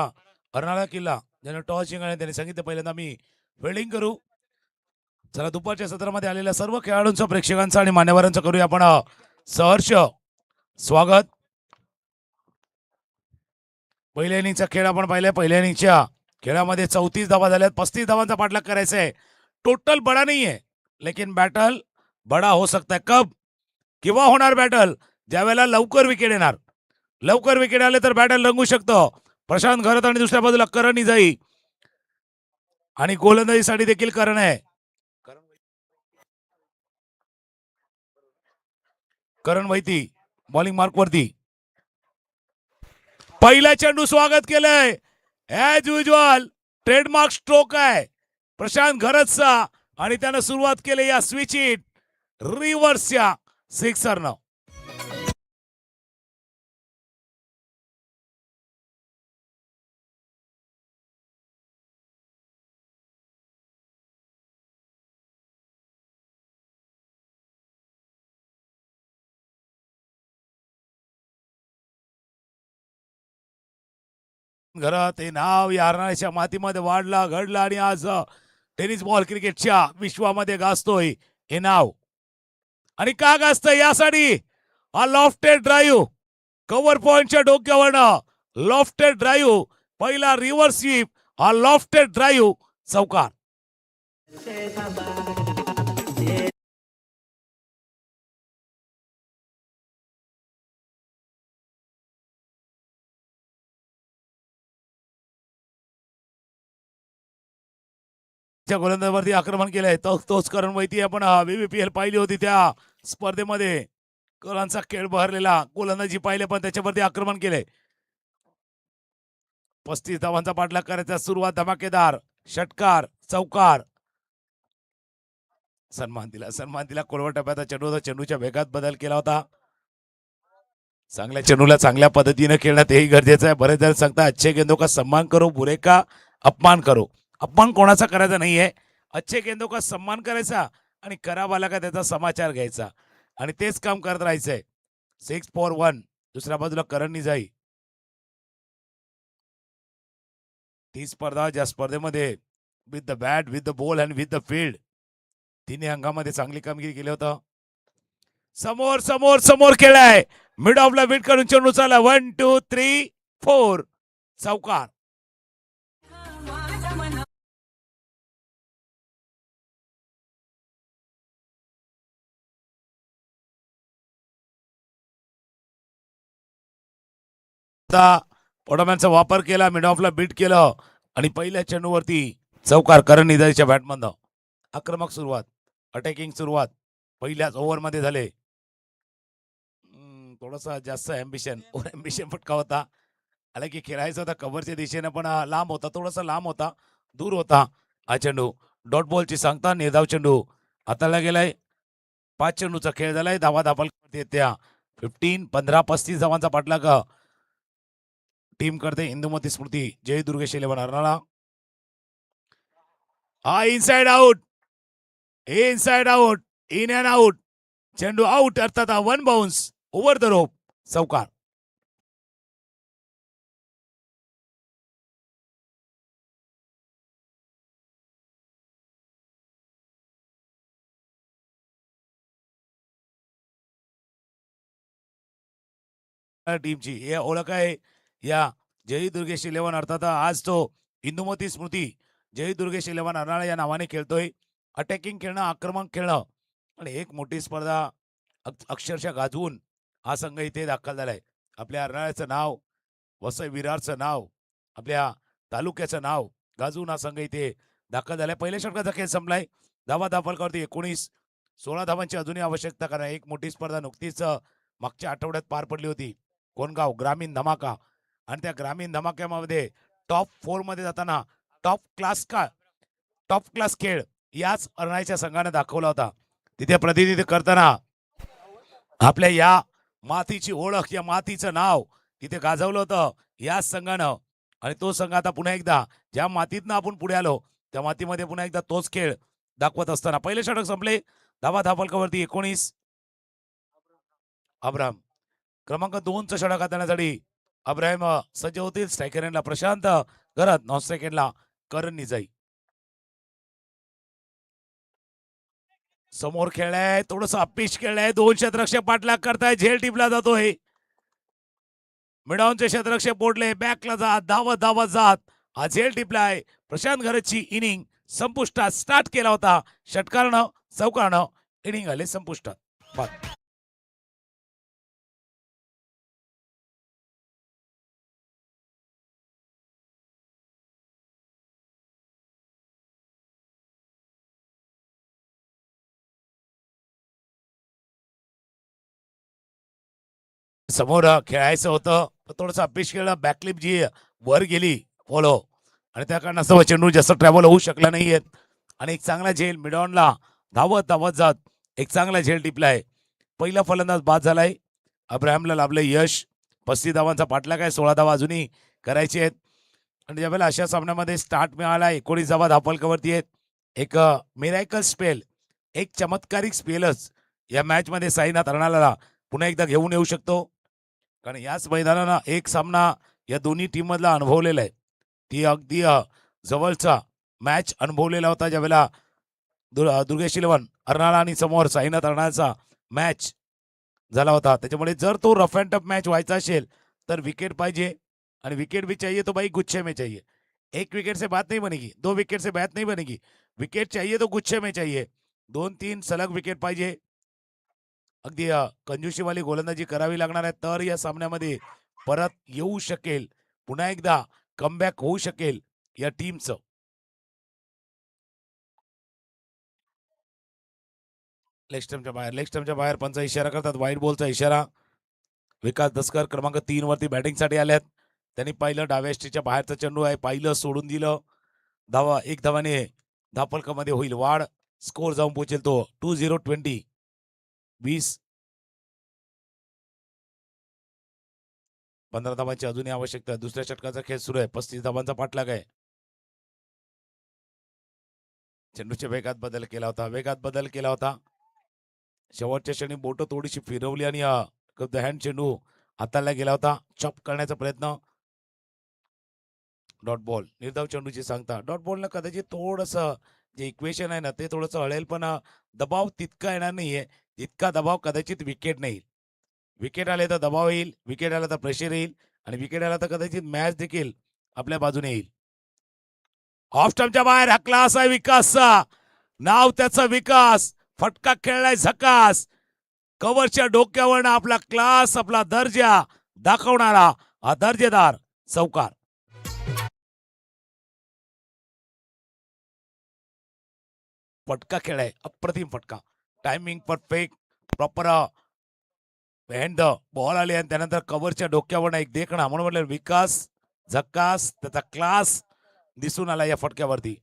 अर्नाळा किल्ला ज्याने टॉस जिंकले त्यांनी सांगितलं पहिल्यांदा मी फिल्डिंग करू. चला दुपारच्या सत्रामध्ये आलेल्या सर्व खेळाडूंचं प्रेक्षकांचं आणि मान्यवरांचं करूया आपण सहर्ष स्वागत. पहिल्या इनिंगचा खेळ आपण पाहिलाय. पहिल्या इनिंगच्या खेळामध्ये 34 धावा झाल्यात. 35 धावांचा पाठलाग करायचा आहे. टोटल बडा नाही है लेकिन बॅटल बडा हो सकता है. कब किंवा होणार बॅटल ज्यावेळेला लवकर विकेट येणार. लवकर विकेट आले तर बॅटल रंगू शकतो. प्रशांत घरत आणि दुसऱ्या बाजूला करण इजाई आणि गोलंदाजीसाठी देखील करण आहे. करण वैती बॉलिंग मार्क वरती. पहिला चेंडू स्वागत केलंय. ऍज युजल ट्रेडमार्क स्ट्रोक आहे प्रशांत घरतचा आणि त्यानं सुरुवात केली या स्विच इट रिव्हर्सच्या सिक्सरनं. घरात हे नाव या हरणाच्या मातीमध्ये वाढला घडलं आणि आज टेनिस बॉल क्रिकेटच्या विश्वामध्ये गाजतोय हे नाव. आणि का गाजतंय यासाठी हा लॉफ्टेड ड्राईव्ह कव्हर पॉइंटच्या डोक्यावरनं लॉफ्टेड ड्राईव्ह पहिला रिव्हर्स स्वीप हा लॉफ्टेड ड्राईव्ह चौकार. गोलंदाजावरती आक्रमण केलंय तोच करण वैती आपण VVPL पाहिली होती त्या स्पर्धेमध्ये. करणचा खेळ बहरलेला गोलंदाजी पाहिले पण त्याच्यावरती आक्रमण केलंय. 35 धावांचा पाठलाग करायचा. सुरुवात धमाकेदार षटकार चौकार. सन्मान दिला कोलवट टप्प्याचा चेंडू होता. चेंडूच्या वेगात बदल केला होता. चांगल्या चेंडूला चांगल्या पद्धतीने खेळण्यात हेही गरजेचं आहे. बरेच जण सांगतात अच्छे गेंदो का सम्मान करो बुरे का अपमान करो. अपमान कोणाचा करायचा नाहीये. अच्छे गेंदो का सम्मान करायचा आणि खराब आला का त्याचा समाचार घ्यायचा आणि तेच काम करत राहायचंय. 6 for 1. दुसऱ्या बाजूला करण निजाई. ती स्पर्धा ज्या स्पर्धेमध्ये with the bat with the ball and with the field तिन्ही अंगामध्ये चांगली कामगिरी केली होतं. समोर समोर समोर खेळाय. मिड ऑफला विट करून चेंडू चालला. 1 2 3 4 चौकार. पोटामॅनचा वापर केला. मिड ऑफला बीट केलं आणि पहिल्या चेंडूवरती चौकार. करण निजाईच्या बॅटमधनं आक्रमक सुरुवात अटॅकिंग सुरुवात पहिल्याच ओव्हरमध्ये झाले. थोडासा जास्त एम्बिशन फटका होता. आला की खेळायचा होता कव्हरच्या दिशेने पण लांब होता. थोडासा लांब होता दूर होता हा चेंडू. डॉट बॉलची सांगता निर्धाव चेंडू हाताळला गेलाय. 5 चेंडूचा खेळ झालाय. धावा दाखल त्या 15 15 35 धावांचा पाठलाग टीम करते इंदुमती स्मृती जय दुर्गेश 11 अर्नाळा. हा inside out in and out. चेंडू आउट अर्थात हा 1 बाउन्स ओव्हर द रोप चौकार. टीमची हे ओळख आहे या जय दुर्गेश 11 अर्थात आज तो इंदुमती स्मृती जय दुर्गेश 11 अर्नाळा या नावाने खेळतोय. अटॅकिंग खेळणं, आक्रमक खेळणं आणि एक मोठी स्पर्धा अक्षरशः गाजवून हा संघ इथे दाखल झालाय. आपल्या अर्नाळ्याचं नाव, वसई विरारचं नाव, आपल्या तालुक्याचं नाव गाजवून हा संघ इथे दाखल झालाय. पहिल्या षटकाचा खेळ संपलाय. धावा फलकावरती 19. 16 धावांची अजूनही आवश्यकता, कारण एक मोठी स्पर्धा नुकतीच मागच्या आठवड्यात पार पडली होती. कोणगाव ग्रामीण धमाका, आणि त्या ग्रामीण धमाक्यामध्ये टॉप 4 मध्ये जाताना टॉप क्लास खेळ याच अर्नाळ्याच्या संघाने दाखवला होता. तिथे प्रतिनिधित्व करताना आपल्या या मातीची ओळख, या मातीचं नाव तिथे गाजवलं होतं याच संघानं. आणि तो संघ आता पुन्हा एकदा ज्या मातीतनं आपण पुढे आलो त्या मातीमध्ये पुन्हा एकदा तोच खेळ दाखवत असताना पहिले षटक संपले. धावा धापलकावरती 19. अब्राम क्रमांक 2चं षटक हाताळण्यासाठी अब्राहिम सज्ज होतील. स्ट्रायकर एंडला प्रशांत करत, नॉन स्ट्राईक एंडला करण निजाई. समोर खेळलाय, थोडस अपिश खेळलाय. 2 क्षेत्ररक्षक पाठलाग करताय. झेल टिपला जातोय. मिडाऊनचे क्षेत्ररक्षक बोडले, बॅकला जात, धावत जात हा झेल टिपलाय. प्रशांत घरची इनिंग संपुष्टात स्टार्ट केला होता. षटकारानं चौकारानं इनिंग आले संपुष्टात. बाद. समोर खेळायचं होतं, थोडस अपेश केलं. बॅकलिप जी वर गेली फॉलो, आणि त्या कारणास्तव चेंडू जास्त ट्रॅव्हल होऊ शकला नाहीये. आणि एक चांगला झेल मिडॉनला धावत जात एक चांगला झेल टिपलाय. पहिला फलंदाज बाद झालाय. अब्राहमला लाभले यश. 35 धावांचा पाठलाग आहे. 16 धावा अजूनही करायचे आहेत. आणि ज्यावेळेला अशा सामन्यामध्ये स्टार्ट मिळाला, 19 धावा धापलकावरती आहेत. एक मिरॅकल स्पेल, एक चमत्कारिक स्पेलच या मॅच मध्ये साईनाथ अर्नाळाला पुन्हा एकदा घेऊन येऊ शकतो. कारण याच मैदानानं एक सामना या दोन्ही टीम मधला अनुभवलेला आहे. ती अगदी जवळचा मॅच अनुभवलेला होता, ज्यावेळेला दुर्गेश 11 अर्नाळा आणि समोर साईनाथ अर्नाळाचा मॅच झाला होता. त्याच्यामुळे जर तो रफ अँड टफ मॅच व्हायचा असेल तर विकेट पाहिजे, आणि विकेट भी चाहिए तो भाई गुच्छे में चाहिए. एक विकेट से बात नहीं बनेगी, 2 विकेट से बात नहीं बनेगी. विकेट चाहिए तो गुच्छे में चाहिए. 2-3 सलग विकेट पाहिजे. अगदी कंजूशीवाली गोलंदाजी करावी लागणार आहे, तर या सामन्यामध्ये परत येऊ शकेल, पुन्हा एकदा कमबॅक होऊ शकेल या टीमचं. लेग स्टंपच्या बाहेर पंच इशारा करतात. वाईट बॉलचा इशारा. विकास दसकर क्रमांक 3 वरती बॅटिंगसाठी आल्यात. त्यांनी पाहिलं डाव्या स्टेच्या बाहेरचा चेंडू आहे, पाहिलं, सोडून दिलं. धावा 1 धावाने धापलकामध्ये होईल वाढ. स्कोर जाऊन पोहोचेल तो 20-20. 15 धावांची अजूनही आवश्यकता. दुसऱ्या षटकाचा खेळ सुरू आहे. 35 धावांचा पाठलाग आहे. चेंडूच्या वेगात बदल केला होता. शेवटच्या क्षणी बोट थोडीशी फिरवली आणि हँड चेंडू हाताला गेला होता. चॉप करण्याचा प्रयत्न. डॉट बॉल, निर्धाव चेंडूची सांगता. डॉट बॉलनं कदाचित थोडस जे इक्वेशन आहे ना ते थोडंसं हळेल, पण दबाव तितका येणार नाहीये जितका दबाव कदाचित विकेट नाही. विकेट आले तर दबाव येईल, विकेट आला तर प्रेशर येईल, आणि विकेट आला तर कदाचित मॅच देखील आपल्या बाजूने येईल. ऑफ स्टंपच्या बाहेर हकला असा विकासचा, नाव त्याचा विकास. फटका खेळलाय झकास. कव्हरच्या डोक्यावरनं आपला क्लास, आपला दर्जा दाखवणारा हा दर्जेदार चौकार. फटका खेळाय, अप्रतिम फटका. Timing perfect, proper hand ball आली, आणि त्यानंतर कव्हरच्या डोक्यावरनं एक देखणा. म्हणून म्हटलं विकास, झकास, त्याचा क्लास दिसून आला या फटक्यावरती.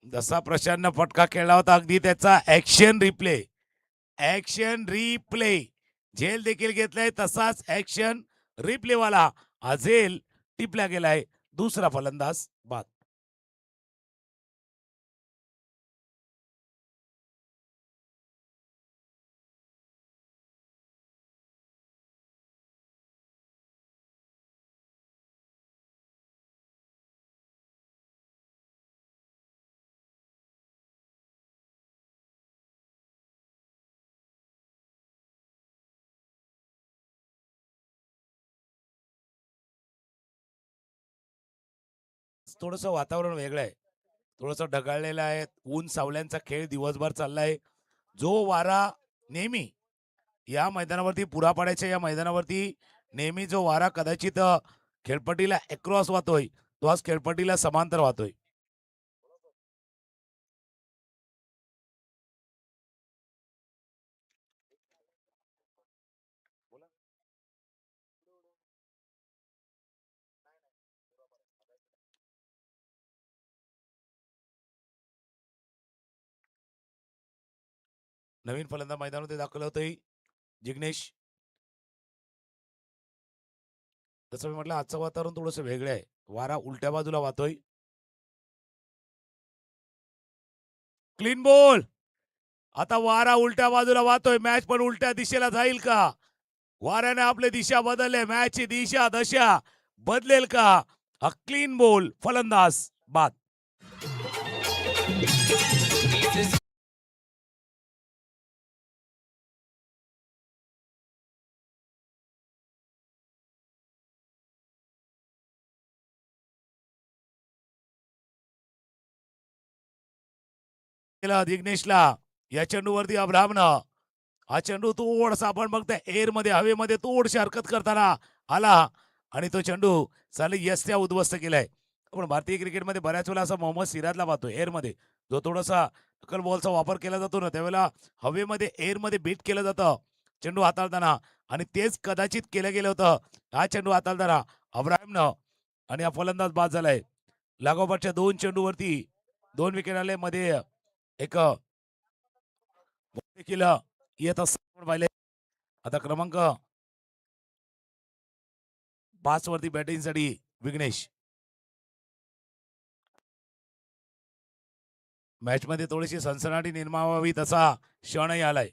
जसा प्रशांतनं फटका खेळला होता, अगदी त्याचा ऍक्शन रिप्ले झेल देखील घेतलाय, तसाच ऍक्शन रिप्ले वाला हा झेल टिपला गेलाय. दुसरा फलंदाज बाद. थोडस वातावरण वेगळं आहे. थोडस ढगाळलेलं आहे. ऊन सावल्यांचा खेळ दिवसभर चाललाय. जो वारा नेहमी या मैदानावरती पुरापाड्याच्या या मैदानावरती नेहमी जो वारा कदाचित खेळपट्टीला अक्रॉस वाहतोय, तो आज खेळपट्टीला समांतर वाहतोय. नवीन फलंदाज मैदानामध्ये दाखल होतोय जिग्नेश. तसं मी म्हटलं आजचं वातावरण थोडस वेगळं आहे. वारा उलट्या बाजूला वाहतोय. Clean ball. आता वारा उलट्या बाजूला वाहतोय. मॅच पण उलट्या दिशेला जाईल का? वाऱ्याने आपली दिशा बदलले. मॅचची दिशा दशा बदलेल का? हा क्लीन बॉल फलंदाज बाद. केला जिग्नेशला. या चेंडूवरती अब्रामनं हा चेंडू थोडासा आपण बघतोय एअर मध्ये हवेमध्ये थोडशी हरकत करताना आला आणि तो चेंडू चालू यस्त्या उद्ध्वस्त केलाय. आपण भारतीय क्रिकेटमध्ये बऱ्याच वेळा असा मोहम्मद सिराजला पाहतो एअर मध्ये, जो थोडासा टकल बॉलचा वापर केला जातो ना, त्यावेळेला हवेमध्ये एअर मध्ये बीट केलं जातं चेंडू हाताळताना, आणि तेच कदाचित केलं गेलं होतं हा चेंडू हाताळताना अब्राहिमनं. आणि हा फलंदाज बाद झालाय. लागोपाठच्या दोन चेंडूवरती 2 विकेट आले. मध्ये एक देखील येत असताना पाहिले. आता क्रमांक 5 वरती बॅटिंगसाठी विघ्नेश. मॅच मध्ये थोडीशी सनसनाटी निर्माण व्हावी तसा क्षणही आलाय.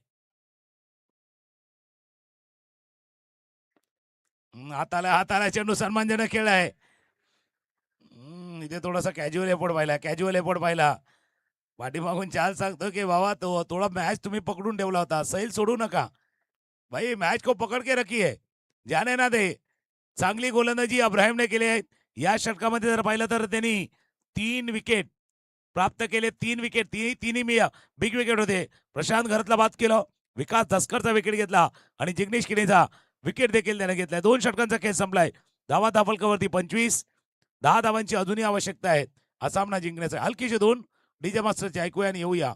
हाताला चेंडू सन्मानजनक खेळ आहे. इथे थोडासा कॅज्युअल एपोर्ट पाहिला. पाठीमागून चाल सांगतो की बाबा तो थोडा मॅच तुम्ही पकडून ठेवला होता, सैल सोडू नका भाई, मॅच को पकड के रखिये, जाने ना दे. चांगली गोलंदाजी अब्राहिमने केली आहे. या षटकामध्ये जर पाहिलं तर त्यांनी 3 विकेट प्राप्त केले. 3 विकेट, तिन्ही बिग विकेट होते. प्रशांत घरातला बाद केलं, विकास दस्करचा विकेट घेतला आणि जिग्नेश किनेचा विकेट देखील त्याने घेतलाय. 2 षटकांचा खेळ संपलाय. धावा धाफलकावरती 25. 10 धावांची अजूनही आवश्यकता आहे हा सामना जिंकण्याचा. हलकीचे 2 डीजे मास्टरचे ऐकूया आणि येऊया.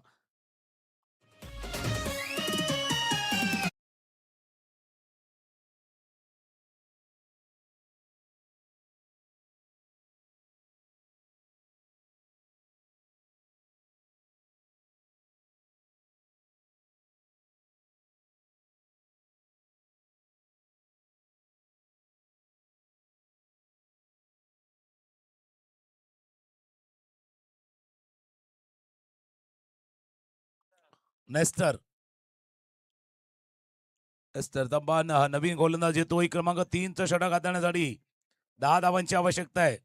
नेस्टर दंबान नवीन गोलंदाज येतोय. क्रमांक 3चं षटक हाताळण्यासाठी 10 धावांची आवश्यकता आहे.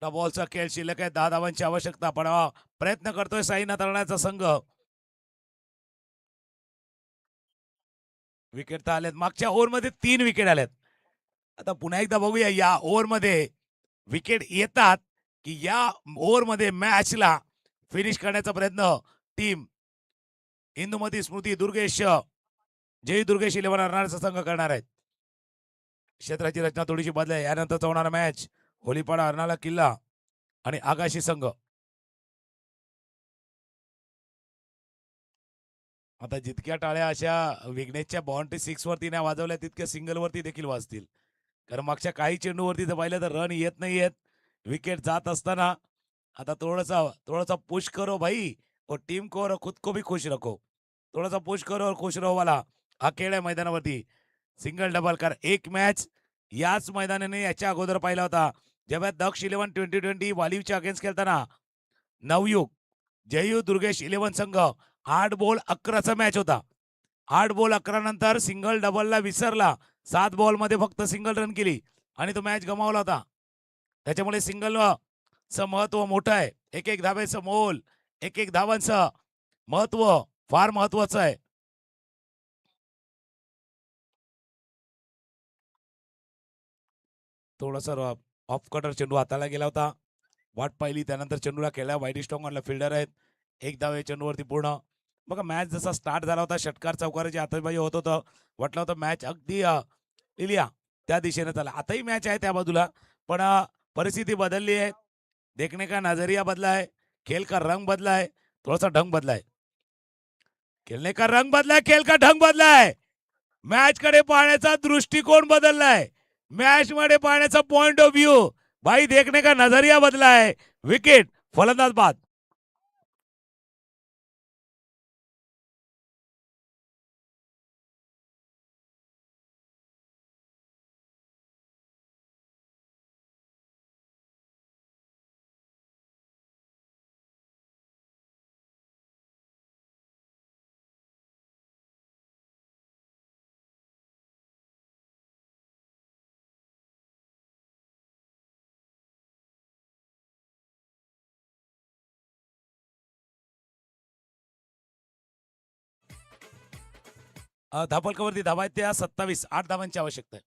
बॉलचा खेळ शिल्लक आहे. 10 धावांची आवश्यकता, पण प्रयत्न करतोय साईनाथ राणाचा संघ. विकेट तर आल्यात. मागच्या ओव्हरमध्ये 3 विकेट आल्यात. आता पुन्हा एकदा बघूया या ओव्हरमध्ये विकेट येतात की या ओव्हरमध्ये मॅचला फिनिश करण्याचा प्रयत्न टीम इंदुमती स्मृती दुर्गेश जय दुर्गेश 11 रनरचा संघ करणार आहेत. क्षेत्राची रचना थोडीशी बदलाय. यानंतरचा होणारा मॅच होलीपाडा, अर्नाळा किल्ला आणि आगाशी संघ. आता जितक्या टाळ्या अशा विघ्नेशच्या बाउंड्री 6 वरती नाही वाजवल्या, तितक्या सिंगल वरती देखील वाजतील. कारण मागच्या काही चेंडूवरती जर पाहिलं तर रन येत नाहीयेत विकेट जात असताना. आता थोड़ा सा पुश करो भाई, और टीम को और खुद को भी खुश रखो. थोड़ा सा पुश करो और खुश रहो वाला हा खेळ आहे मैदानावरती. सिंगल डबल कर एक मॅच याच मैदानाने याच्या अगोदर पाहिला होता, जेव्हा दक्ष 11 2020 वालीवच्या अगेन्स्ट खेळताना नवयुग जयू दुर्गेश 11 संघ 8 बॉल 11चा मॅच होता. 8 बॉल 11 नंतर सिंगल डबलला विसरला. 7 बॉल मध्ये फक्त सिंगल रन केली आणि तो मॅच गमावला होता. त्याच्यामुळे सिंगल चं महत्व मोठं आहे. एक एक धावेचं मोल, एक एक धावांचं महत्व फार महत्वाचं आहे. थोडासा ऑफ कटर चेंडू हाताला गेला होता. वाट पाहिली त्यानंतर चेंडूला खेळला. वाईट स्टॉंगला फिल्डर आहेत. एक धाव या चेंडूवरती पूर्ण. बघा मॅच जसा स्टार्ट झाला होता षटकार चौकाराची आतषबाजी होत होतं. वाटलं होतं मॅच अगदी लिलिया त्या दिशेने चालला. आताही मॅच आहे त्या बाजूला पण परिस्थिती बदलली आहे. देखने का नजरिया बदला है, खेल का रंग बदला है, थोड़ा सा ढंग बदला है. खेळणे का रंग बदलाय, खेळ का ढंग बदलाय. मॅच कडे पाहण्याचा दृष्टिकोन बदललाय. मॅच मध्ये पाहण्याचा पॉइंट ऑफ व्ह्यू भाई देखने का नजरिया बदला है. विकेट फलंदाज बाद. धापलकावरती धावा आहेत त्या 27. 8 धावांची आवश्यकता आहे.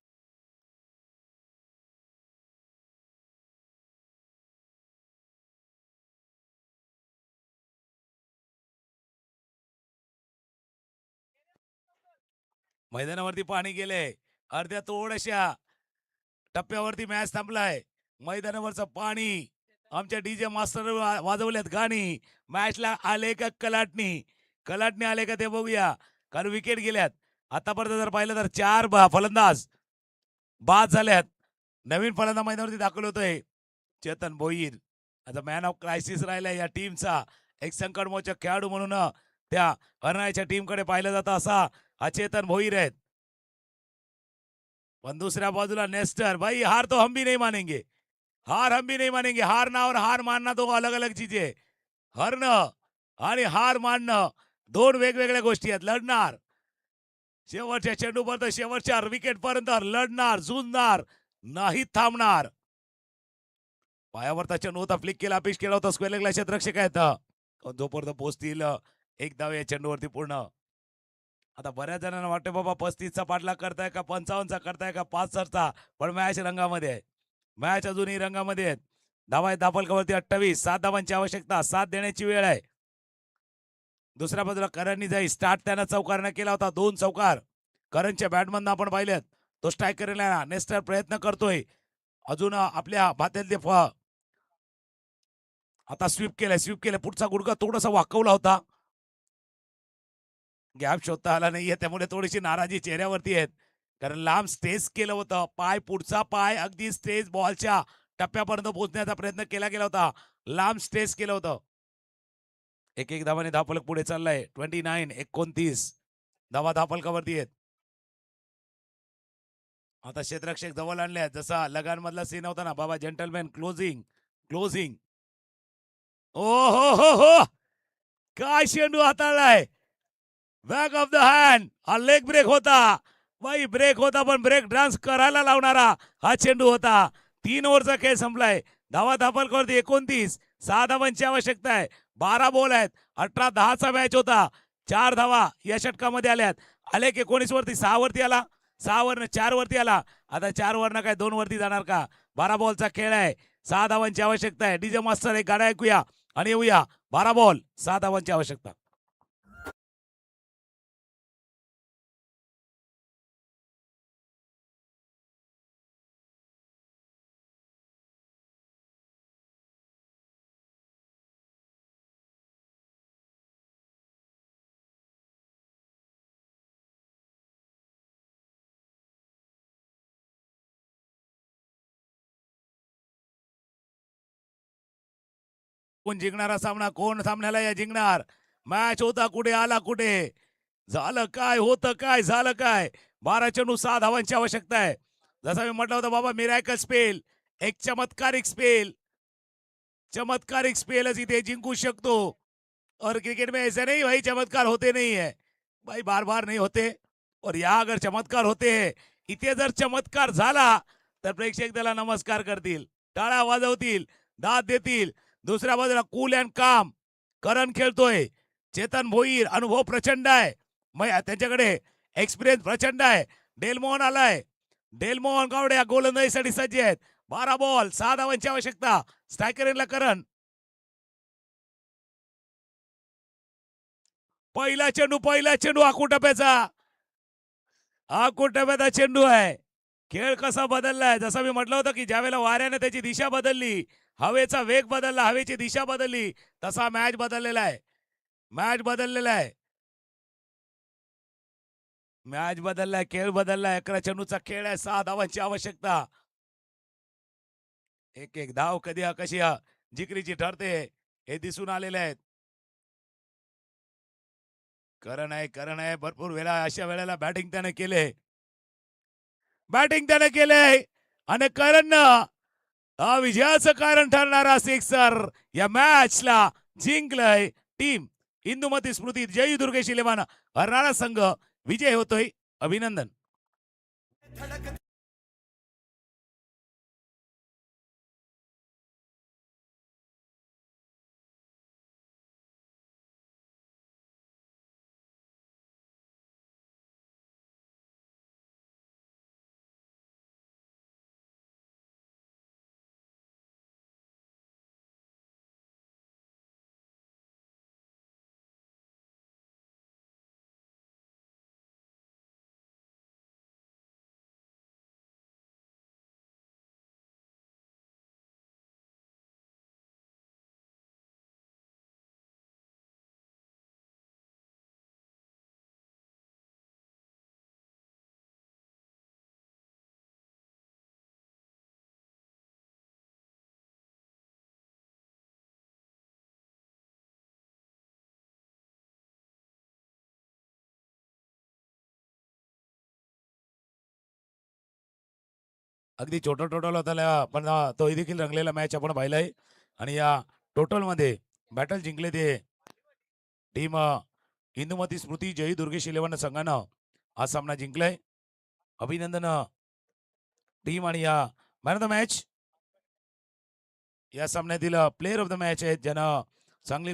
मैदानावरती पाणी गेले. अर्ध्या थोड्याशा टप्प्यावरती मॅच थांबलाय. मैदानावरचं पाणी आमच्या डीजे मास्टर वाजवल्यात गाणी. मॅचला आले का कलाटणी. कलाटणी आले का ते बघूया. कारण विकेट गेल्यात. आतापर्यंत जर पाहिलं तर 4 फलंदाज बाद झाल्यात. नवीन फलंदाज मैदानावरती दाखल होतोय चेतन भोईर. आता मॅन ऑफ क्रायसिस राहिला या टीमचा. एक संकटमोचक खेळाडू म्हणून त्या हरणाच्या टीमकडे पाहिलं जातं असा हा चेतन भोईर आहेत. पण दुसऱ्या बाजूला नेस्टर. भाई हार तो हम भी नहीं मानेंगे. हार हम भी नहीं मानेंगे. हारना और हार मानना दो अलग अलग चीजें. हरणं आणि हार मानणं दोन वेगवेगळ्या गोष्टी आहेत. लढणार शेवटच्या चेंडूपर्यंत शेवटच्या विकेट पर्यंत लढणार, झुंजणार, नाही थांबणार. पायावरचा चेंडू होता. फ्लिक केला, पिच केला होता. स्क्वेअर लेगला क्षेत्ररक्षक आहेत. जोपर्यंत पोहोचतील एक धाव या चेंडूवरती पूर्ण. आता बऱ्याच जणांना वाटतं बाबा 35चा पाठलाग करताय का 55चा करताय का 65चा. पण मॅच रंगामध्ये आहे. मॅच अजूनही रंगामध्ये आहेत. धावा आहेत दापलकावरती 28. 7 धावांची आवश्यकता. 7 देण्याची वेळ आहे. दुसऱ्या बाजूला करणनी जाई स्टार्ट त्यानं चौकारनं केला होता. 2 चौकार करणच्या बॅटमधून आपण पाहिलेत. तो स्ट्राईक करेल. नेस्टर प्रयत्न करतोय अजून आपल्या भात्यातले आता स्वीप केलाय. पुढचा गुडघा थोडासा वाकवला होता. गॅप शोधता आला नाहीये त्यामुळे थोडीशी नाराजी चेहऱ्यावरती आहेत. कारण लांब स्टेज केलं होतं. पुढचा पाय अगदी स्टेज बॉलच्या टप्प्यापर्यंत पोहोचण्याचा प्रयत्न केला गेला होता. लांब स्टेज केलं होतं. एक धावाने धापलक पुढे चाललाय. 29-29 धावा धापलकावरती आहेत. आता क्षेत्ररक्षक जवळ आणले. जसा लगान मधला सीन होता ना बाबा जेंटलमॅन क्लोजिंग. ओ हो काय चेंडू हाताळलाय. Back of the hand. हा लेग ब्रेक होता. बाई ब्रेक होता पण ब्रेक डान्स करायला लावणारा हा चेंडू होता. 3 ओव्हरचा खेळ संपलाय. धावा धापलकावरती 29. 6 धावांची आवश्यकता आहे. 12 बॉल आहेत. 18-10चा मॅच होता. 4 धावा या षटकामध्ये आल्यात. आले की 19 वरती 6 वरती आला. 6 वरनं 4 वरती आला. आता 4 वरनं काय 2 वरती जाणार का. 12 बॉलचा खेळ आहे. 6 धावांची आवश्यकता आहे. डीजे मास्टर एक गाणं ऐकूया आणि येऊया. 12 बॉल 6 धावांची आवश्यकता. कोण जिंकणारा सामना. कोण सामन्याला या जिंकणार. मॅच होता कुठे आला कुठे. झालं काय होतं काय झालं काय. 12 चेंडू 6 धावांची आवश्यकता आहे. जसं मी म्हटलं होतं बाबा मिरॅकल स्पेल. एक चमत्कारिक स्पेलच इथे जिंकू शकतो. और क्रिकेट में ऐसे नहीं भाई चमत्कार होते नहीं है भाई. बार बार नहीं होते. और यहाँ अगर चमत्कार होते हैं इथे जर चमत्कार झाला तर प्रेक्षक त्याला नमस्कार करतील, टाळ्या वाजवतील, दाद देतील. दुसऱ्या बाजूला कूल अँड काम करण खेळतोय. चेतन भोईर अनुभव प्रचंड आहे. त्यांच्याकडे एक्सपिरियन्स प्रचंड आहे. डेलमोहन आलाय. डेलमोहन गावड्या गोलंदाजीसाठी सज्ज आहेत. 12 बॉल 6 धावांची आवश्यकता. स्ट्रायकर करण. पहिला चेंडू आकुटप्याचा. आकुटप्याचा चेंडू आहे. खेळ कसा बदललाय, जसं मी म्हटलं होतं की ज्यावेळेला वाऱ्याने त्याची दिशा बदलली, हवेचा वेग बदलला, हवेची दिशा बदलली, तसा मॅच बदललेला आहे. मॅच बदललेला आहे. मॅच बदललाय, खेळ बदललाय. 11 चेंडूचा खेळ आहे. 6 धावांची आवश्यकता. एक एक धाव कधी कशी जिकरीची ठरते हे दिसून आलेले आहेत. करण आहे भरपूर वेळा अशा वेळेला बॅटिंग त्याने केले. बॅटिंग त्याने केले आणि करणनं विजयाचं कारण ठरणारा सिक्सर या मॅचला जिंकलंय. टीम इंदुमती स्मृती जय दुर्गेश इलेव्हन हरणारा संघ विजय होतोय. अभिनंदन. अगदी छोटं टोटल होता पण तोही देखील रंगलेला मॅच आपण पाहिलाय. आणि या टोटल मध्ये बॅटल जिंकले ते टीम इंदुमती स्मृती जय दुर्गेश इलेव्हन संघानं हा सामना जिंकलाय. अभिनंदन टीम. आणि या मॅन ऑफ द मॅच या सामन्यातील प्लेअर ऑफ द मॅच आहेत ज्यानं चांगली